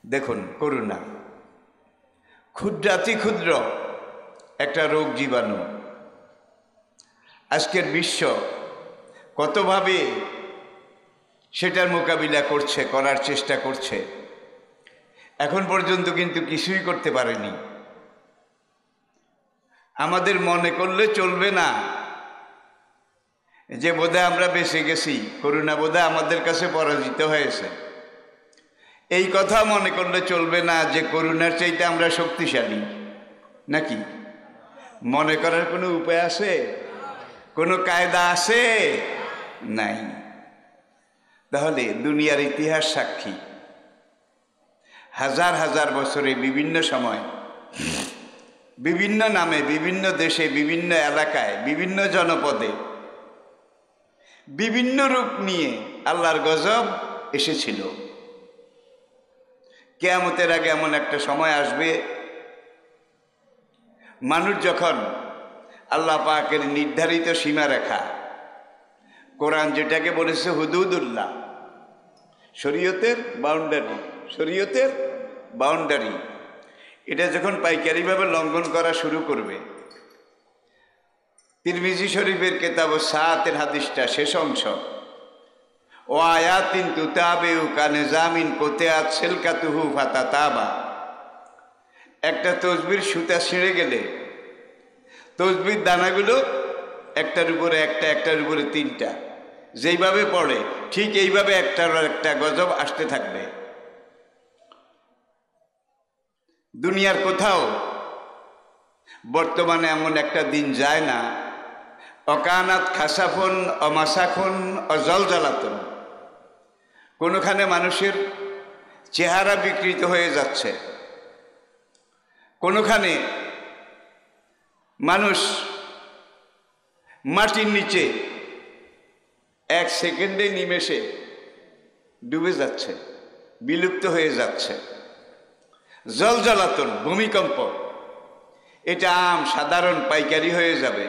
দেখুন, করোনা ক্ষুদ্রাতি ক্ষুদ্র একটা রোগ জীবাণু। আজকের বিশ্ব কতভাবে সেটার মোকাবিলা করছে, করার চেষ্টা করছে, এখন পর্যন্ত কিন্তু কিছুই করতে পারেনি। আমাদের মনে করলে চলবে না যে বোধহয় আমরা বেঁচে গেছি, করোনা বোধহয় আমাদের কাছে পরাজিত হয়েছে। এই কথা মনে করলে চলবে না যে করোনার চাইতে আমরা শক্তিশালী নাকি। মনে করার কোনো উপায় আছে? কোনো কায়দা আছে? নাই। তাহলে দুনিয়ার ইতিহাস সাক্ষী, হাজার হাজার বছরে বিভিন্ন সময় বিভিন্ন নামে বিভিন্ন দেশে বিভিন্ন এলাকায় বিভিন্ন জনপদে বিভিন্ন রূপ নিয়ে আল্লাহর গজব এসেছিল। কিয়ামতের আগে এমন একটা সময় আসবে, মানুষ যখন আল্লাহ পাকের নির্ধারিত সীমারেখা, কোরআন যেটাকে বলেছে হুদুদুল্লাহ, শরীয়তের বাউন্ডারি, শরীয়তের বাউন্ডারি, এটা যখন পাইকারিভাবে লঙ্ঘন করা শুরু করবে। তিরমিজি শরীফের কেতাব সাতের হাদিসটা শেষ অংশ, ও আয়াতিন তুতাবেউ কানিজামিন কোতেআত সিলকাতুহু ফাতাতাবা। একটা তসবির সুতা ছিঁড়ে গেলে তসবির দানাগুলো একটার উপরে একটা, একটার উপরে তিনটা, যেইভাবে পড়ে ঠিক এইভাবে একটার একটা গজব আসতে থাকবে। দুনিয়ার কোথাও বর্তমানে এমন একটা দিন যায় না অকানাত খাসাফুন অমাসাখুন অজলজালাতুন, কোনোখানে মানুষের চেহারা বিকৃত হয়ে যাচ্ছে, কোনোখানে মানুষ মাটির নিচে এক সেকেন্ডে নিমেষে ডুবে যাচ্ছে, বিলুপ্ত হয়ে যাচ্ছে। জলজলাতন, ভূমিকম্প, এটা আম সাধারণ পাইকারি হয়ে যাবে,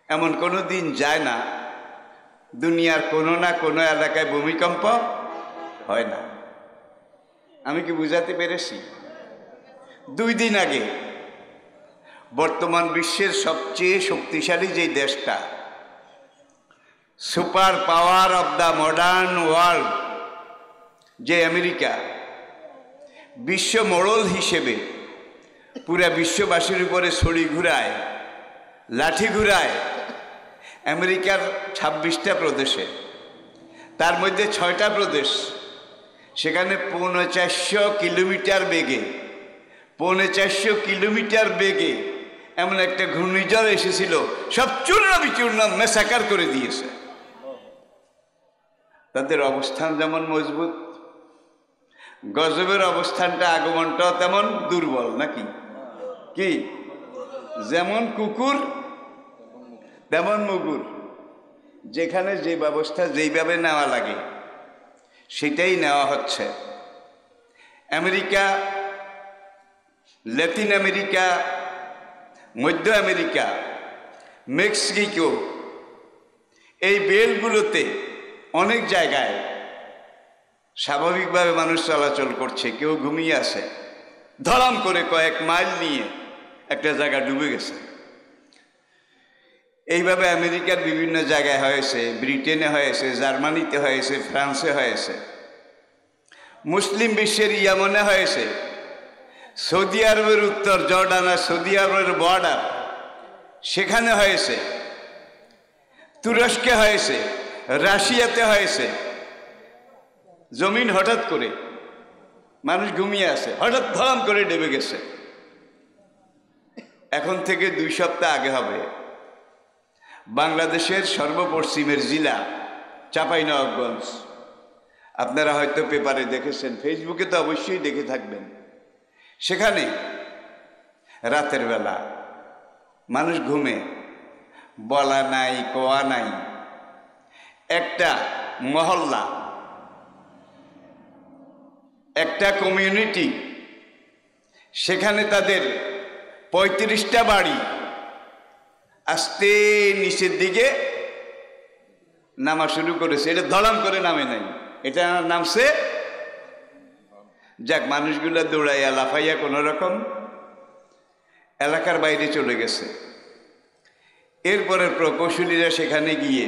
এমন কোনো দিন যায় না দুনিয়ার কোনো না কোনো এলাকায় ভূমিকম্প হয় না। আমি কি বুঝাতে পেরেছি? 2 দিন আগে বর্তমান বিশ্বের সবচেয়ে শক্তিশালী যে দেশটা, super power of the modern world, যে আমেরিকা, বিশ্ব মোড়ল হিসেবে পুরা বিশ্ববাসীর উপরে ছড়ি ঘুরায়, লাঠি ঘুরায় আমেরিকার 26টা প্রদেশে, তার মধ্যে 6টা প্রদেশ, সেখানে 450 কিলোমিটার বেগে, 450 কিলোমিটার বেগে এমন একটা ঘূর্ণিঝড় এসেছিল, সব চূর্ণ বিচূর্ণ মেসাকার করে দিয়েছে। তাদের অবস্থান যেমন মজবুত, গজবের অবস্থানটা, আগমনটাও তেমন দুর্বল নাকি? কি? যেমন কুকুর তেমন মুগুর, যেখানে যে ব্যবস্থা যেইভাবে নেওয়া লাগে সেটাই নেওয়া হচ্ছে। আমেরিকা, ল্যাটিন আমেরিকা, মধ্য আমেরিকা, মেক্সিকো, এই বেলগুলোতে অনেক জায়গায় স্বাভাবিকভাবে মানুষ চলাচল করছে, কেউ ঘুমিয়ে আছে, ধরাম করে কয়েক মাইল নিয়ে একটা জায়গা ডুবে গেছে। এইভাবে আমেরিকার বিভিন্ন জায়গায় হয়েছে, ব্রিটেনে হয়েছে, জার্মানিতে হয়েছে, ফ্রান্সে হয়েছে, মুসলিম বিশ্বের ইয়ামনে হয়েছে, সৌদি আরবের উত্তর জর্ডান আর সৌদি আরবের বর্ডার সেখানে হয়েছে, তুরস্কে হয়েছে, রাশিয়াতে হয়েছে। জমিন হঠাৎ করে, মানুষ ঘুমিয়ে আছে, হঠাৎ ধরাম করে ডুবে গেছে। এখন থেকে 2 সপ্তাহ আগে হবে বাংলাদেশের সর্বপশ্চিমের জেলা চাঁপাইনবাবগঞ্জ, আপনারা হয়তো পেপারে দেখেছেন, ফেসবুকে তো অবশ্যই দেখে থাকবেন। সেখানে রাতের বেলা মানুষ ঘুমে, বলা নাই কোয়া নাই, একটা মহল্লা, একটা কমিউনিটি, সেখানে তাদের 35টা বাড়ি আস্তে নিচের দিকে নামা শুরু করেছে। এটা ধলাম করে নামে নাই, এটা নামছে যাক, মানুষগুলা দৌড়াইয়া লাফাইয়া কোনো রকম এলাকার বাইরে চলে গেছে। এরপরে প্রকৌশলীরা সেখানে গিয়ে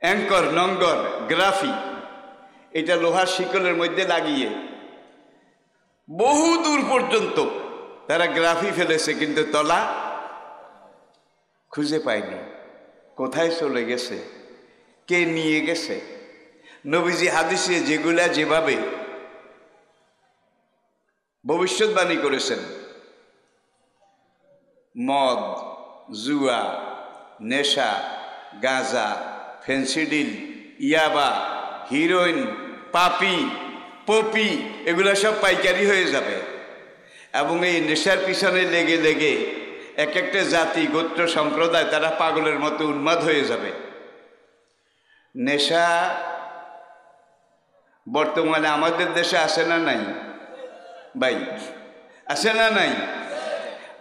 অ্যাঙ্কর, নঙ্গর, গ্রাফি এটা লোহার শিকলের মধ্যে লাগিয়ে বহু দূর পর্যন্ত তারা গ্রাফি ফেলেছে, কিন্তু তলা খুঁজে পায়নি। কোথায় চলে গেছে, কে নিয়ে গেছে? নবীজি হাদিসে যেগুলা যেভাবে ভবিষ্যৎবাণী করেছেন, মদ, জুয়া, নেশা, গাঁজা, ফেন্সিডিল, ইয়াবা, হিরোইন, পাপি, পপি, এগুলা সব পাইকারি হয়ে যাবে। এবং এই নেশার পিছনে লেগে লেগে এক একটা জাতি, গোত্র, সম্প্রদায় তারা পাগলের মতো উন্মাদ হয়ে যাবে। নেশা বর্তমানে আমাদের দেশে আসে না নাই ভাই? আসে না নাই?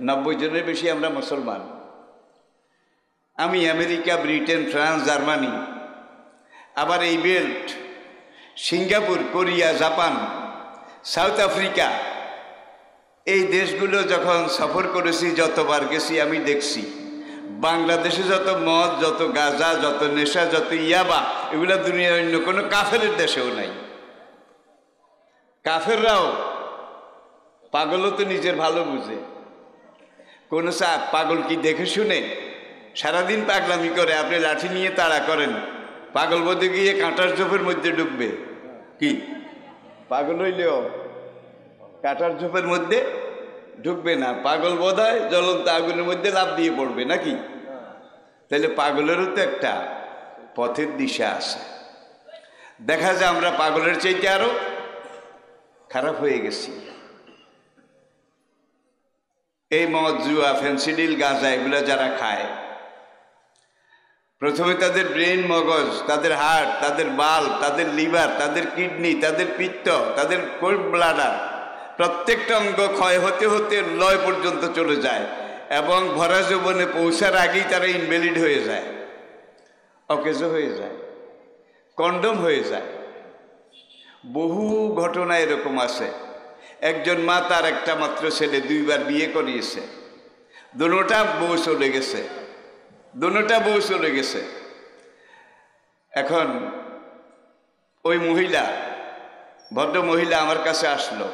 90 জনের বেশি আমরা মুসলমান। আমি আমেরিকা, ব্রিটেন, ফ্রান্স, জার্মানি, আবার এই belt, Singapore, Korea, Japan, south Africa, এই দেশগুলো যখন সফর করেছি, যতবার গেছি আমি দেখছি বাংলাদেশে যত মদ, যত গাঁজা, যত নেশা, যত ইয়াবা, এগুলো দুনিয়ার অন্য কোনো কাফেরের দেশেও নাই। কাফেররাও পাগলও তো নিজের ভালো বুঝে। কোন পাগল কি দেখে শুনে সারাদিন পাগলামি করে, আপনি লাঠি নিয়ে তাড়া করেন, পাগল বোধে গিয়ে কাঁটার ঝোপের মধ্যে ঢুকবে কি? পাগল হইলেও কাঁটার ঝোপের মধ্যে ঢুকবে না। পাগল বোধ হয় জ্বলন্ত আগুনের মধ্যে লাফ দিয়ে পড়বে নাকি? তাহলে পাগলেরও তো একটা পথের দিশা আছে। দেখা যায় আমরা পাগলের চাইতে আরো খারাপ হয়ে গেছি। এই মদ, জুয়া, ফেন্সিডিল, গাঁজা এগুলা যারা খায়, প্রথমে তাদের ব্রেন, মগজ, তাদের হার্ট, তাদের বাল্ব, তাদের লিভার, তাদের কিডনি, তাদের পিত্ত, তাদের কোল্ড ব্লাডার, প্রত্যেকটা অঙ্গ ক্ষয় হতে হতে লয় পর্যন্ত চলে যায় এবং ভরা যৌবনে পৌঁছার আগেই তারা ইনভ্যালিড হয়ে যায়, অকেজ হয়ে যায়, কন্ডম হয়ে যায়। বহু ঘটনা এরকম আছে। একজন মা তার একটা মাত্র ছেলে 2 বার বিয়ে করিয়েছে, দুটোটা বউ চলে গেছে, দুটোটা বউ চলে গেছে। এখন ওই মহিলা, ভদ্র মহিলা আমার কাছে আসলো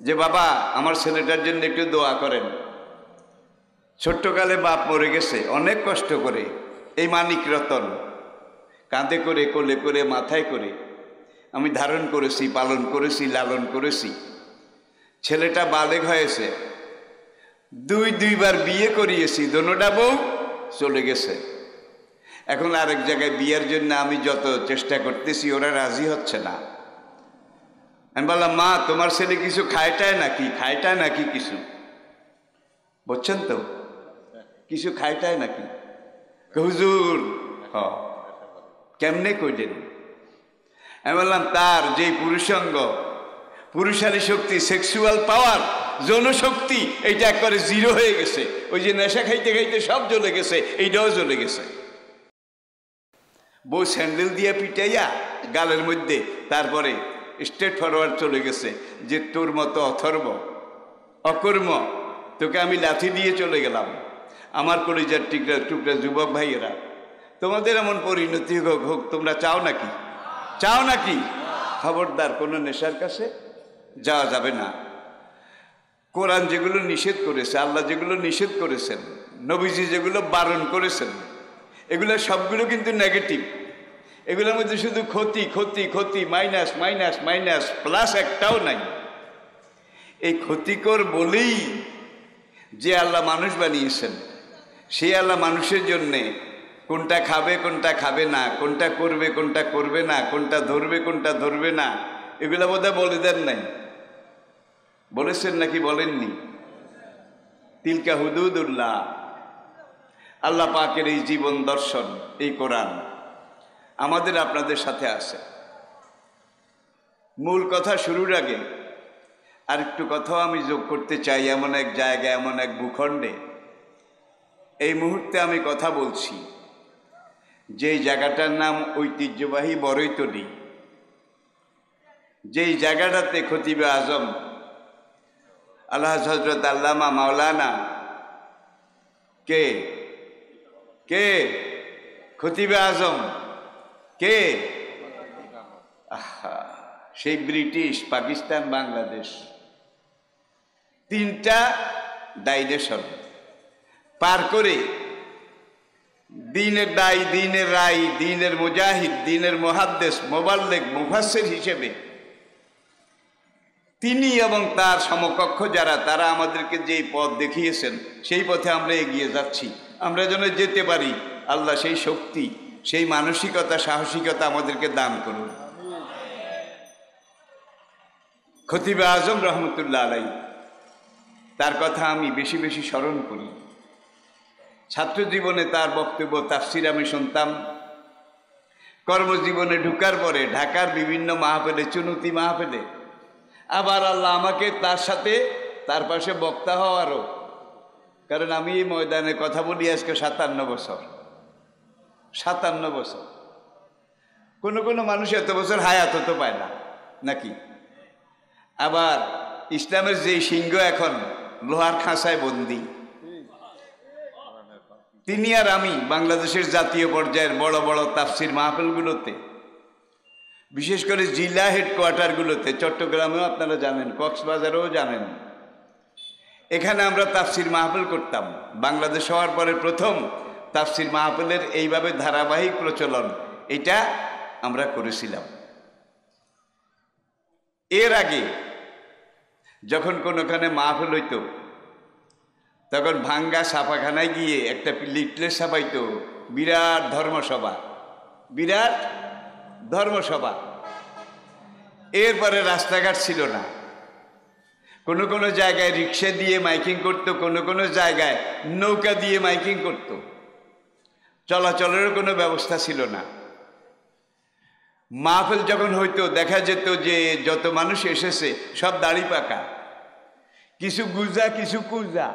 যে বাবা, আমার ছেলেটার জন্য একটু দোয়া করেন। ছোট্টকালে বাপ মরে গেছে, অনেক কষ্ট করে এই মানিক রতন কাঁধে করে, কোলে করে, মাথায় করে আমি ধারণ করেছি, পালন করেছি, লালন করেছি। ছেলেটা বালেগ হয়েছে, 2 বার বিয়ে করিয়েছি, দুটোটা বউ চলে গেছে। এখন আরেক জায়গায় বিয়ের জন্য আমি যত চেষ্টা করতেছি, ওরা রাজি হচ্ছে না। আমি বললাম, মা তোমার ছেলে কিছু খায়টায় নাকি? খায়টায় নাকি কিছু? বুঝছেন তো, কিছু খায়টায় নাকি? হুজুর হ, কেমনে কইলেন? আমি বললাম, তার যে পুরুষাঙ্গ, পুরুষালী শক্তি, সেক্সুয়াল পাওয়ার, যৌনশক্তি, এইটা একবারে 0 হয়ে গেছে। ওই যে নেশা খাইতে খাইতে সব জ্বলে গেছে, এইটাও জ্বলে গেছে। বউ স্যান্ডেল দিয়ে পিটাইয়া গালের মধ্যে, তারপরে স্ট্রেট ফরওয়ার্ড চলে গেছে যে তোর মতো অথর্ব, অকর্ম, তোকে আমি লাথি দিয়ে চলে গেলাম। আমার কলিজার টুকরা টুকরা যুবক ভাইয়েরা, তোমাদের এমন পরিণতি হোক, তোমরা চাও নাকি? চাও নাকি? খবরদার, কোনো নেশার কাছে যাওয়া যাবে না। কোরআন যেগুলো নিষেধ করেছে, আল্লাহ যেগুলো নিষেধ করেছেন, নবীজি যেগুলো বারণ করেছেন, এগুলো সবগুলো কিন্তু নেগেটিভ। এগুলোর মধ্যে শুধু ক্ষতি, ক্ষতি, ক্ষতি, মাইনাস, মাইনাস, মাইনাস, প্লাস একটাও নাই। এই ক্ষতিকর বলেই যে আল্লাহ মানুষ বানিয়েছেন, সেই আল্লাহ মানুষের জন্যে কোনটা খাবে, কোনটা খাবে না, কোনটা করবে, কোনটা করবে না, কোনটা ধরবে, কোনটা ধরবে না, এগুলো বোধহয় বলে দেন নাই। বলেছেন নাকি বলেননি? তিলকা হুদুদুল্লাহ, আল্লাহ পাকের এই জীবন দর্শন, এই কোরআন আমাদের আপনাদের সাথে আছে। মূল কথা শুরুর আগে আরেকটু কথাও আমি যোগ করতে চাই। এমন এক জায়গায়, এমন এক ভূখণ্ডে এই মুহূর্তে আমি কথা বলছি, যেই জায়গাটার নাম ঐতিহ্যবাহী বরৈতলী। যেই জায়গাটাতে খতিবে আজম আল্লাহ হযরত আল্লামা মাওলানা কে কে খতিবে আজম কে? সেই ব্রিটিশ, পাকিস্তান, বাংলাদেশ, তিনটা ডাইরেকশন পার করে দ্বীনের দায়ী, দ্বীনের রাই, দ্বীনের মুজাহিদ, দ্বীনের মুহাদ্দিস, মুবাল্লিগ, মুফাসসির হিসেবে তিনি এবং তার সমকক্ষ যারা, তারা আমাদেরকে যেই পথ দেখিয়েছেন সেই পথে আমরা এগিয়ে যাচ্ছি। আমরা যেন যেতে পারি, আল্লাহ সেই শক্তি, সেই মানসিকতা, সাহসিকতা আমাদেরকে দান করুন। খতিবে আজম রহমতুল্লাহ আলাইহি, তার কথা আমি বেশি বেশি স্মরণ করি। ছাত্র জীবনে তার বক্তব্য তাফসির আমি শুনতাম। কর্মজীবনে ঢুকার পরে ঢাকার বিভিন্ন মাহফিলে, চুনুতি মাহফিলে, আবার আল্লাহ আমাকে তার সাথে তার পাশে বক্তা হওয়ারও, কারণ আমি এই ময়দানে কথা বলি আজকে 57 বছর। 57 বছর। কোনো কোনো মানুষ এত বছর হায়াত হতে পায় না নাকি? আবার ইসলামের যে সিংহ এখন লোহার খাঁচায় বন্দি, তিনি আর আমি বাংলাদেশের জাতীয় পর্যায়ের বড় বড় তাফসির মাহফিলগুলোতে, বিশেষ করে জেলা হেডকোয়ার্টারগুলোতে, চট্টগ্রামেও আপনারা জানেন, কক্সবাজারেও জানেন, এখানে আমরা তাফসির মাহফিল করতাম। বাংলাদেশ হওয়ার পরে প্রথম তাফসির মাহফিলের এইভাবে ধারাবাহিক প্রচলন, এটা আমরা করেছিলাম। এর আগে যখন কোনোখানে মাহফিল হইতো, তখন ভাঙ্গা ছাপাখানায় গিয়ে একটা লিফলেট ছাপাইতো, বিরাট ধর্মসভা, বিরাট ধর্মসভা। এরপরে রাস্তাঘাট ছিল না, কোনো কোনো জায়গায় রিক্সা দিয়ে মাইকিং করতো, কোনো কোনো জায়গায় নৌকা দিয়ে মাইকিং করত। চলাচলেরও কোনো ব্যবস্থা ছিল না। মাহফিল যখন হইতো দেখা যেত যে যত মানুষ এসেছে সব দাড়ি পাকা, কিছু গুজা, কিছু কুজা,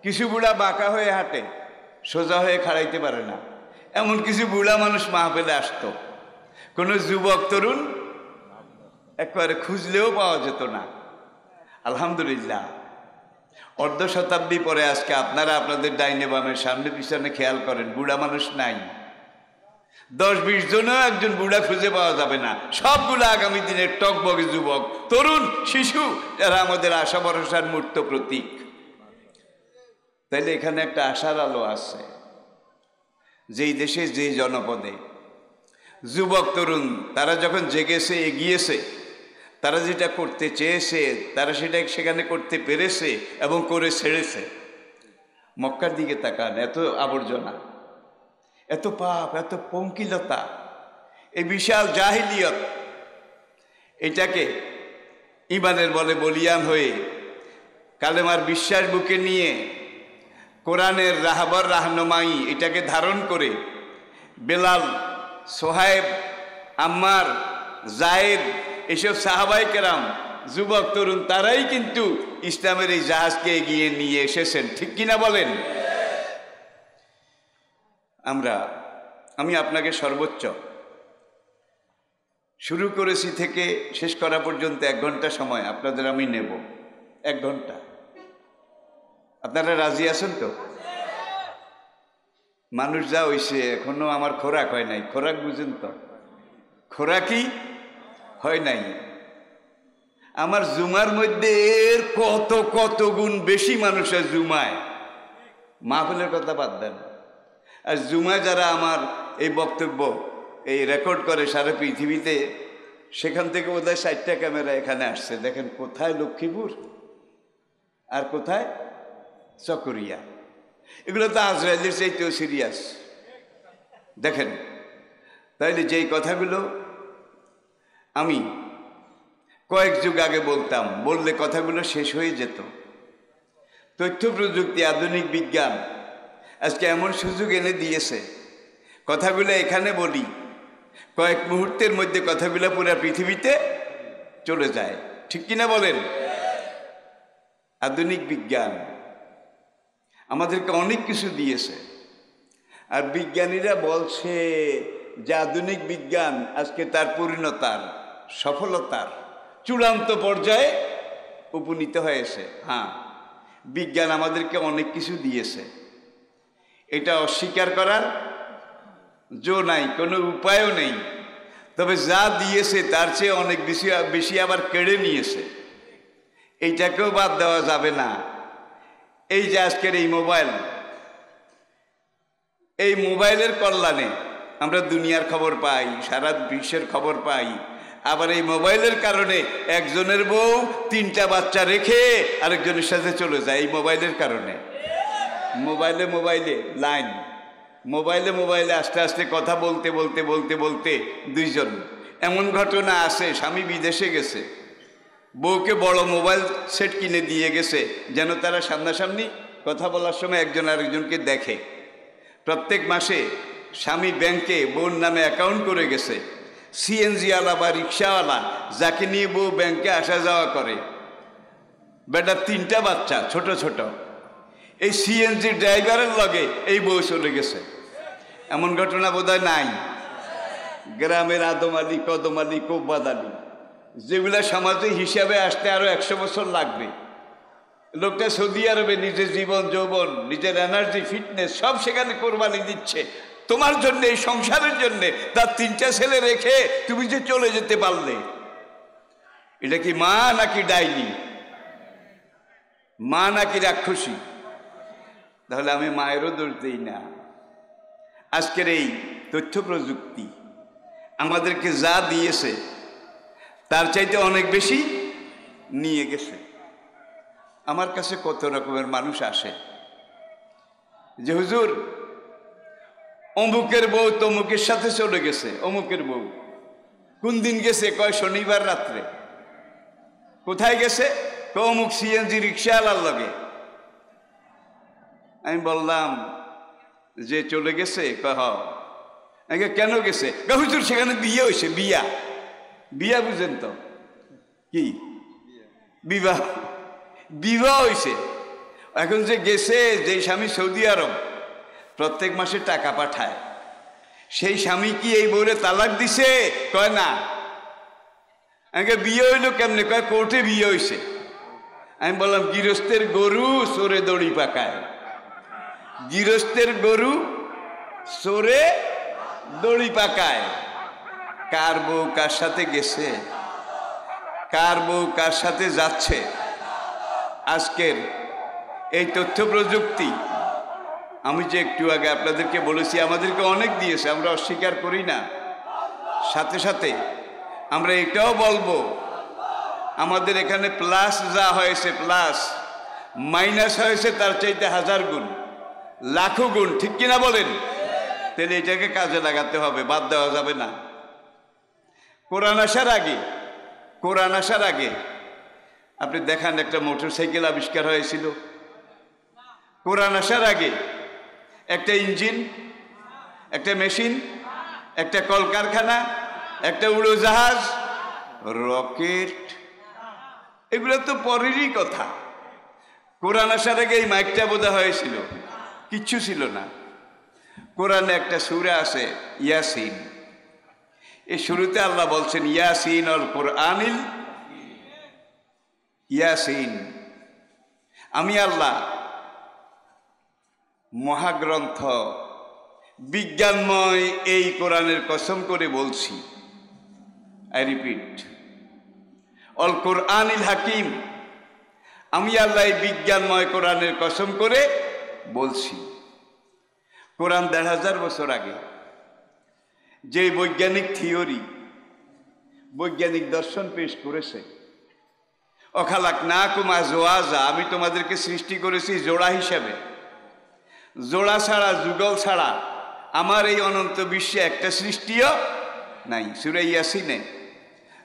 কিছু বুড়া বাঁকা হয়ে হাঁটে, সোজা হয়ে খাড়াইতে পারে না, এমন কিছু বুড়া মানুষ মাহফিলে আসতো। কোনো যুবক তরুণ একবারে খুঁজলেও পাওয়া যেত না। আলহামদুলিল্লাহ, অর্ধ শতাব্দী পরে আজকে আপনারা আপনাদের ডাইনে বামের সামনে পিছনে খেয়াল করেন, বুড়া মানুষ নাই। 10-20 জনও একজন বুড়া খুঁজে পাওয়া যাবে না। সবগুলো আগামী দিনের টকবগে যুবক, তরুণ, শিশু, যারা আমাদের আশা ভরসার মূর্ত প্রতীক। তাইলে এখানে একটা আশার আলো আছে। যেই দেশে, যেই জনপদে যুবক তরুণ তারা যখন জেগেছে, এগিয়েছে, তারা যেটা করতে চেয়েছে তারা সেটা সেখানে করতে পেরেছে এবং করে ছেড়েছে। মক্কার দিকে তাকান, এত আবর্জনা, এত পাপ, এত পঙ্কিলতা, এই বিশাল জাহিলিয়ত, এটাকে ঈমানের বলে বলিয়ান হয়ে কালেমার বিশ্বাস বুকে নিয়ে কোরআনের রাহবার রাহনুমাই এটাকে ধারণ করে বেলাল, সোহাইব, আম্মার, জায়েদ, এসব সাহাবায়ে কেরাম, যুবক তরুণ, তারাই কিন্তু ইসলামের এই জাহাজকে এগিয়ে নিয়ে এসেছেন। ঠিক কিনা বলেন? আমি আপনাকে সর্বোচ্চ শুরু করেছি থেকে শেষ করা পর্যন্ত 1 ঘন্টা সময় আপনাদের আমি নেব। 1 ঘন্টা। আপনারা রাজি আছেন তো? মানুষ যা হইছে, এখনো আমার খোরাক হয় নাই। খোরাক বুঝেন তো? খোরাকই হয় নাই। আমার জুমার মধ্যে এর কত কত গুণ বেশি মানুষের জুমায়। মাহফিলের কথা বাদ দেন, আর জুমায় যারা আমার এই বক্তব্য এই রেকর্ড করে সারা পৃথিবীতে, সেখান থেকে বোধহয় 60টা ক্যামেরা এখানে আসছে। দেখেন কোথায় লক্ষ্মীপুর আর কোথায় চকরিয়া। এগুলো তো আজরাইলের চাইতেও সিরিয়াস। দেখেন, তাইলে যেই কথাগুলো আমি কয়েক যুগ আগে বলতাম, বললে কথাগুলো শেষ হয়ে যেত। তথ্য প্রযুক্তি, আধুনিক বিজ্ঞান আজকে এমন সুযোগ এনে দিয়েছে, কথাগুলো এখানে বলি, কয়েক মুহূর্তের মধ্যে কথাগুলো পুরো পৃথিবীতে চলে যায়। ঠিক কিনা বলেন? আধুনিক বিজ্ঞান আমাদেরকে অনেক কিছু দিয়েছে, আর বিজ্ঞানীরা বলছে যে আধুনিক বিজ্ঞান আজকে তার পরিণতার, সফলতার চূড়ান্ত পর্যায়ে উপনীত হয়েছে। হ্যাঁ, বিজ্ঞান আমাদেরকে অনেক কিছু দিয়েছে, এটা অস্বীকার করার জো নাই, কোনো উপায়ও নেই। তবে যা দিয়েছে তার চেয়ে অনেক বেশি আবার কেড়ে নিয়েছে, এইটাকেও বাদ দেওয়া যাবে না। এই যে আজকের এই মোবাইলের কল্যাণে আমরা দুনিয়ার খবর পাই, সারা বিশ্বের খবর পাই। আবার এই মোবাইলের কারণে একজনের বউ 3টা বাচ্চা রেখে আরেকজনের সাথে চলে যায় এই মোবাইলের কারণে। মোবাইলে লাইন, মোবাইলে আস্তে আস্তে কথা বলতে বলতে বলতে বলতে 2জন। এমন ঘটনা আছে, স্বামী বিদেশে গেছে, বউকে বড় মোবাইল সেট কিনে দিয়ে গেছে যেন তারা সামনাসামনি কথা বলার সময় একজন আরেকজনকে দেখে। প্রত্যেক মাসে স্বামী ব্যাংকে বউর নামে অ্যাকাউন্ট করে গেছে। সিএনজিওয়ালা বা রিক্সাওয়ালা যাকে নিয়ে বউ ব্যাংকে আসা যাওয়া করে, বেটা 3টা বাচ্চা ছোট ছোট, এই সিএনজি ড্রাইভারের লগে এই বউ চলে গেছে। এমন ঘটনা বোধহয় নাই। গ্রামের আদম আলী, কদম আলী, কব্বাদ আলী, যেগুলা সমাজে হিসাবে আসতে আরো 100 বছর লাগবে। লোকটা সৌদি আরবে নিজের জীবন যৌবন, নিজের এনার্জি, ফিটনেস সব সেখানে কোরবানি দিচ্ছে তোমার জন্য, এই সংসারের জন্য। তার 3টা ছেলে রেখে তুমি যে চলে যেতে পারলে, এটা কি মা নাকি ডাইনি, মা নাকি রাক্ষসী? তাহলে আমি মায়েরও দোষ দিই না। আজকের এই তথ্য প্রযুক্তি আমাদেরকে যা দিয়েছে তার চাইতে অনেক বেশি নিয়ে গেছে। আমার কাছে কত রকমের মানুষ আসে যে হুজুর অমুকের বউ তমুকের সাথে চলে গেছে। অমুকের বউ কোন দিন গেছে? কয় শনিবার রাত্রে। কোথায় গেছে? অমুক সিএনজি রিক্সাওয়ালার লগে। আমি বললাম যে চলে গেছে? কেন গেছে? হুজুর সেখানে বিয়ে হয়েছে। বিয়া বুঝেন তো কি? বিবাহ হয়েছে। এখন যে গেছে, যে স্বামী সৌদি আরব প্রত্যেক মাসে টাকা পাঠায়, সেই স্বামী কি এই বউরে তালাক দিছে? কয় না। বিয়ে হইলো কেমনে? কয় কোর্টে বিয়ে হয়েছে। আমি বললাম গৃহস্থের গরু চোরে দড়ি পাকায়, গৃহস্থের গরু চোরে দড়ি পাকায়। কার বউ কার সাথে গেছে, কার বউ কার সাথে যাচ্ছে, আজকের এই তথ্য প্রযুক্তি, আমি যে একটু আগে আপনাদেরকে বলেছি, আমাদেরকে অনেক দিয়েছে, আমরা অস্বীকার করি না। সাথে সাথে আমরা এটাও বলবো, আমাদের এখানে প্লাস যা হয়েছে, প্লাস মাইনাস হয়েছে তার চাইতে 1000 গুণ, লাখো গুণ, ঠিক কিনা বলেন? তাহলে এটাকে কাজে লাগাতে হবে, বাদ দেওয়া যাবে না। কোরআন আসার আগে আপনি দেখান একটা মোটরসাইকেল আবিষ্কার হয়েছিল। কোরআন আসার আগে একটা ইঞ্জিন, একটা মেশিন, একটা কলকারখানা, একটা উড়োজাহাজ, রকেট, এগুলো তো পরেরই কথা। কোরআন আসার আগে এই মাইকটা বোঝা হয়েছিল, কিচ্ছু ছিল না। কোরআনে একটা সূরা আছে ইয়াসিন, এই শুরুতে আল্লাহ বলছেন ইয়াসিন অল কোরআনিল ইয়াসিন, আমি আল্লাহ মহাগ্রন্থ বিজ্ঞানময় এই কোরআনের কসম করে বলছি। আই রিপিট, অল কোরআনিল হাকিম, আমি আল্লাহ এই বিজ্ঞানময় কোরআনের কসম করে বলছি। কোরআন 1500 বছর আগে যে বৈজ্ঞানিক থিওরি, বৈজ্ঞানিক দর্শন পেশ করেছে, অখালাকনাকুম আজওয়াজা, আমি তোমাদেরকে সৃষ্টি করেছি জোড়া হিসাবে, জোড়া ছাড়া, যুগল ছাড়া আমার এই অনন্ত বিশ্বে একটা সৃষ্টিও নাই। সূরা ইয়াসিনে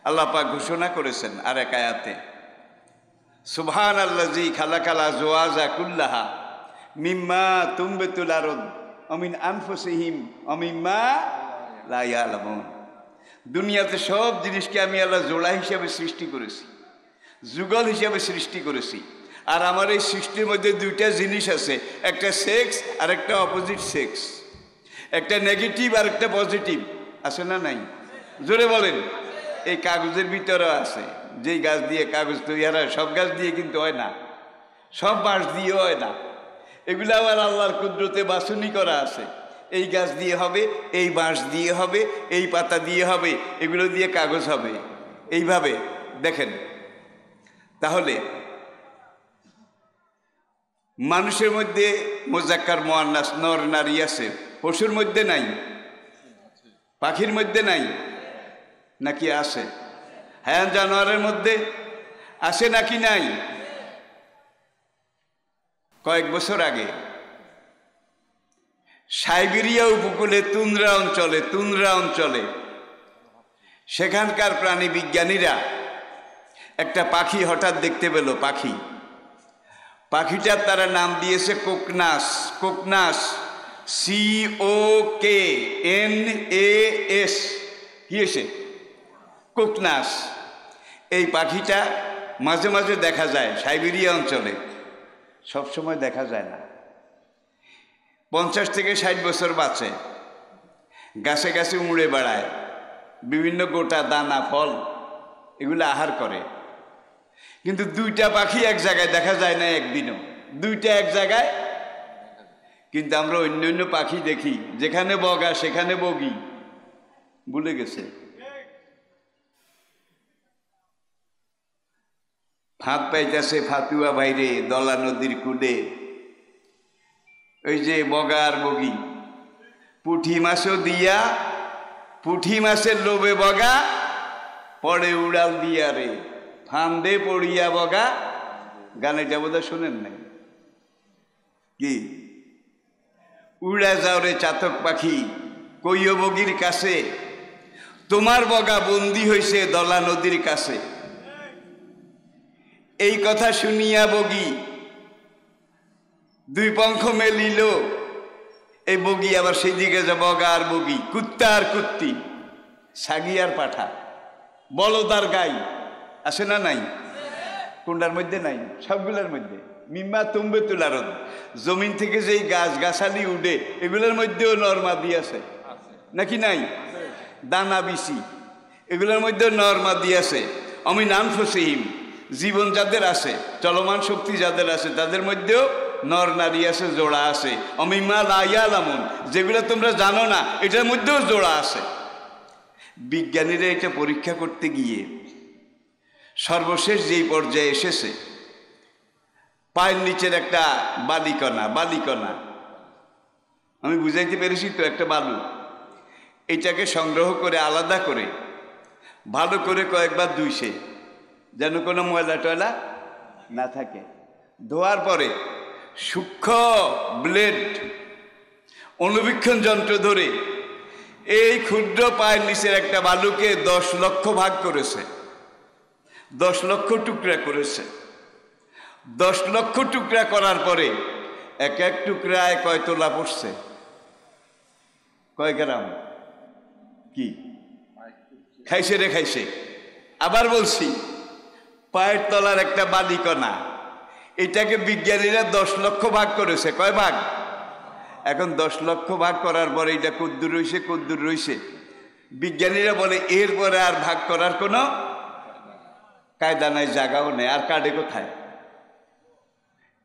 আল্লাহ পাক ঘোষণা করেছেন আর এক আয়াতে, সুবহানাল্লাযী খালাকাল আজওয়াজা কুল্লাহা মিম্মা তুমবিতুল আরদ ওয়া মিন আনফুসিহিম ওয়া মিম্মা লা ইয়ালামুন। দুনিয়াতে সব জিনিসকে আমি আল্লাহ জোড়া হিসাবে সৃষ্টি করেছি, যুগল হিসাবে সৃষ্টি করেছি। আর আমার এই সৃষ্টির মধ্যে 2টা জিনিস আছে, একটা সেক্স আর একটা অপোজিট সেক্স, একটা নেগেটিভ আর একটা পজিটিভ, আছে না নাই? জোরে বলেন। এই কাগজের ভিতরে আছে, যেই গাছ দিয়ে কাগজ তৈরি হয় সব গাছ দিয়ে কিন্তু হয় না, সব বাঁশ দিয়ে হয় না। এগুলো আবার আল্লাহর কুদরতে বাছুনি করা আছে, এই গাছ দিয়ে হবে, এই বাঁশ দিয়ে হবে, এই পাতা দিয়ে হবে, এগুলো দিয়ে কাগজ হবে, এইভাবে দেখেন। তাহলে মানুষের মধ্যে মোজাক্কার মুআন্নাস নর নারী আছে, পশুর মধ্যে নাই, পাখির মধ্যে নাই নাকি আছে? হায়ান জানোয়ারের মধ্যে আছে নাকি নাই? কয়েক বছর আগে সাইবেরিয়া উপকূলে তুন্দ্রা অঞ্চলে সেখানকার প্রাণী বিজ্ঞানীরা একটা পাখি হঠাৎ দেখতে পেল। পাখিটার তারা নাম দিয়েছে কোকনাস। COKNAS, কি হয়েছে? কোকনাস। এই পাখিটা মাঝে মাঝে দেখা যায় সাইবেরিয়া অঞ্চলে, সবসময় দেখা যায় না। 50 থেকে 60 বছর বাঁচে, গাছে গাছে উড়ে বেড়ায়, বিভিন্ন গোটা দানা ফল এগুলো আহার করে। কিন্তু দুইটা পাখি এক জায়গায় দেখা যায় না একদিনও, দুইটা এক জায়গায়। কিন্তু আমরা অন্য পাখি দেখি, যেখানে বগা সেখানে বগি, ভুলে গেছে। ফাঁদ পাইতেছে ফাতুয়া বাইরে দলা নদীর কুলে, ওই যে বগা আর বগি। পুঁঠি মাছও দিয়া, পুঁঠি মাছের লোভে বগা পড়ে উড়াল দিয়া রে, ফান্দে পড়িয়া বগা। গানেটা বোধহয় শোনেন নাই কি? উড়া যাও রে চাতক পাখি কইও বগির কাছে, তোমার বগা বন্দি হইছে দলা নদীর কাছে। এই কথা শুনিয়া বগি দুই পঙ্খ মেলিল, এই বগি আবার সেই দিকে যা, বগা আর বগি, কুত্তা আর কুত্তি, ছাগি আর পাঠা, বলদ আর গাই, আছে না নাই? কোনটার মধ্যে নাই? সবগুলোর মধ্যে। মিম্মা তুম্বে তুলারদ, জমিন থেকে যেই গাছ গাছালি উঠে এগুলোর মধ্যেও নরমাদি আছে নাকি নাই? দানা বিচি এগুলোর মধ্যেও নরমাদি আছে। অমিন আনফুসিহিম, জীবন যাদের আছে, চলমান শক্তি যাদের আছে, তাদের মধ্যেও নর নারী আছে, জোড়া আছে। অমিমা লা ইয়ালামুন, যেগুলো তোমরা জানো না এটার মধ্যেও জোড়া আছে। বিজ্ঞানীরা এটা পরীক্ষা করতে গিয়ে সর্বশেষ যেই পর্যায়ে এসেছে, পায়ের নিচের একটা বালিকণা, আমি বুঝাইতে পেরেছি তো, একটা বালু, এটাকে সংগ্রহ করে আলাদা করে ভালো করে কয়েকবার ধুইছে যেন কোনো ময়লা টয়লা না থাকে। ধোয়ার পরে সূক্ষ্ম ব্লেড অনুবীক্ষণ যন্ত্র ধরে এই ক্ষুদ্র পায়ের নিচের একটা বালুকে 10 লক্ষ ভাগ করেছে, 10 লক্ষ টুকরা করেছে। 10 লক্ষ টুকরা করার পরে এক এক টুকরায় কয় তোলা পড়ছে? কয় গ্রাম? কি খাইছে রে খাইছে? আবার বলছি, পায়ের তলার একটা বালিকণা, এটাকে বিজ্ঞানীরা 10 লক্ষ ভাগ করেছে। কয় ভাগ? এখন 10 লক্ষ ভাগ করার পরে এটা কদ্দুর রইছে, বিজ্ঞানীরা বলে এরপরে আর ভাগ করার কোনো কায়দা নাই, জায়গাও নেই, আর কাটে কোথায়?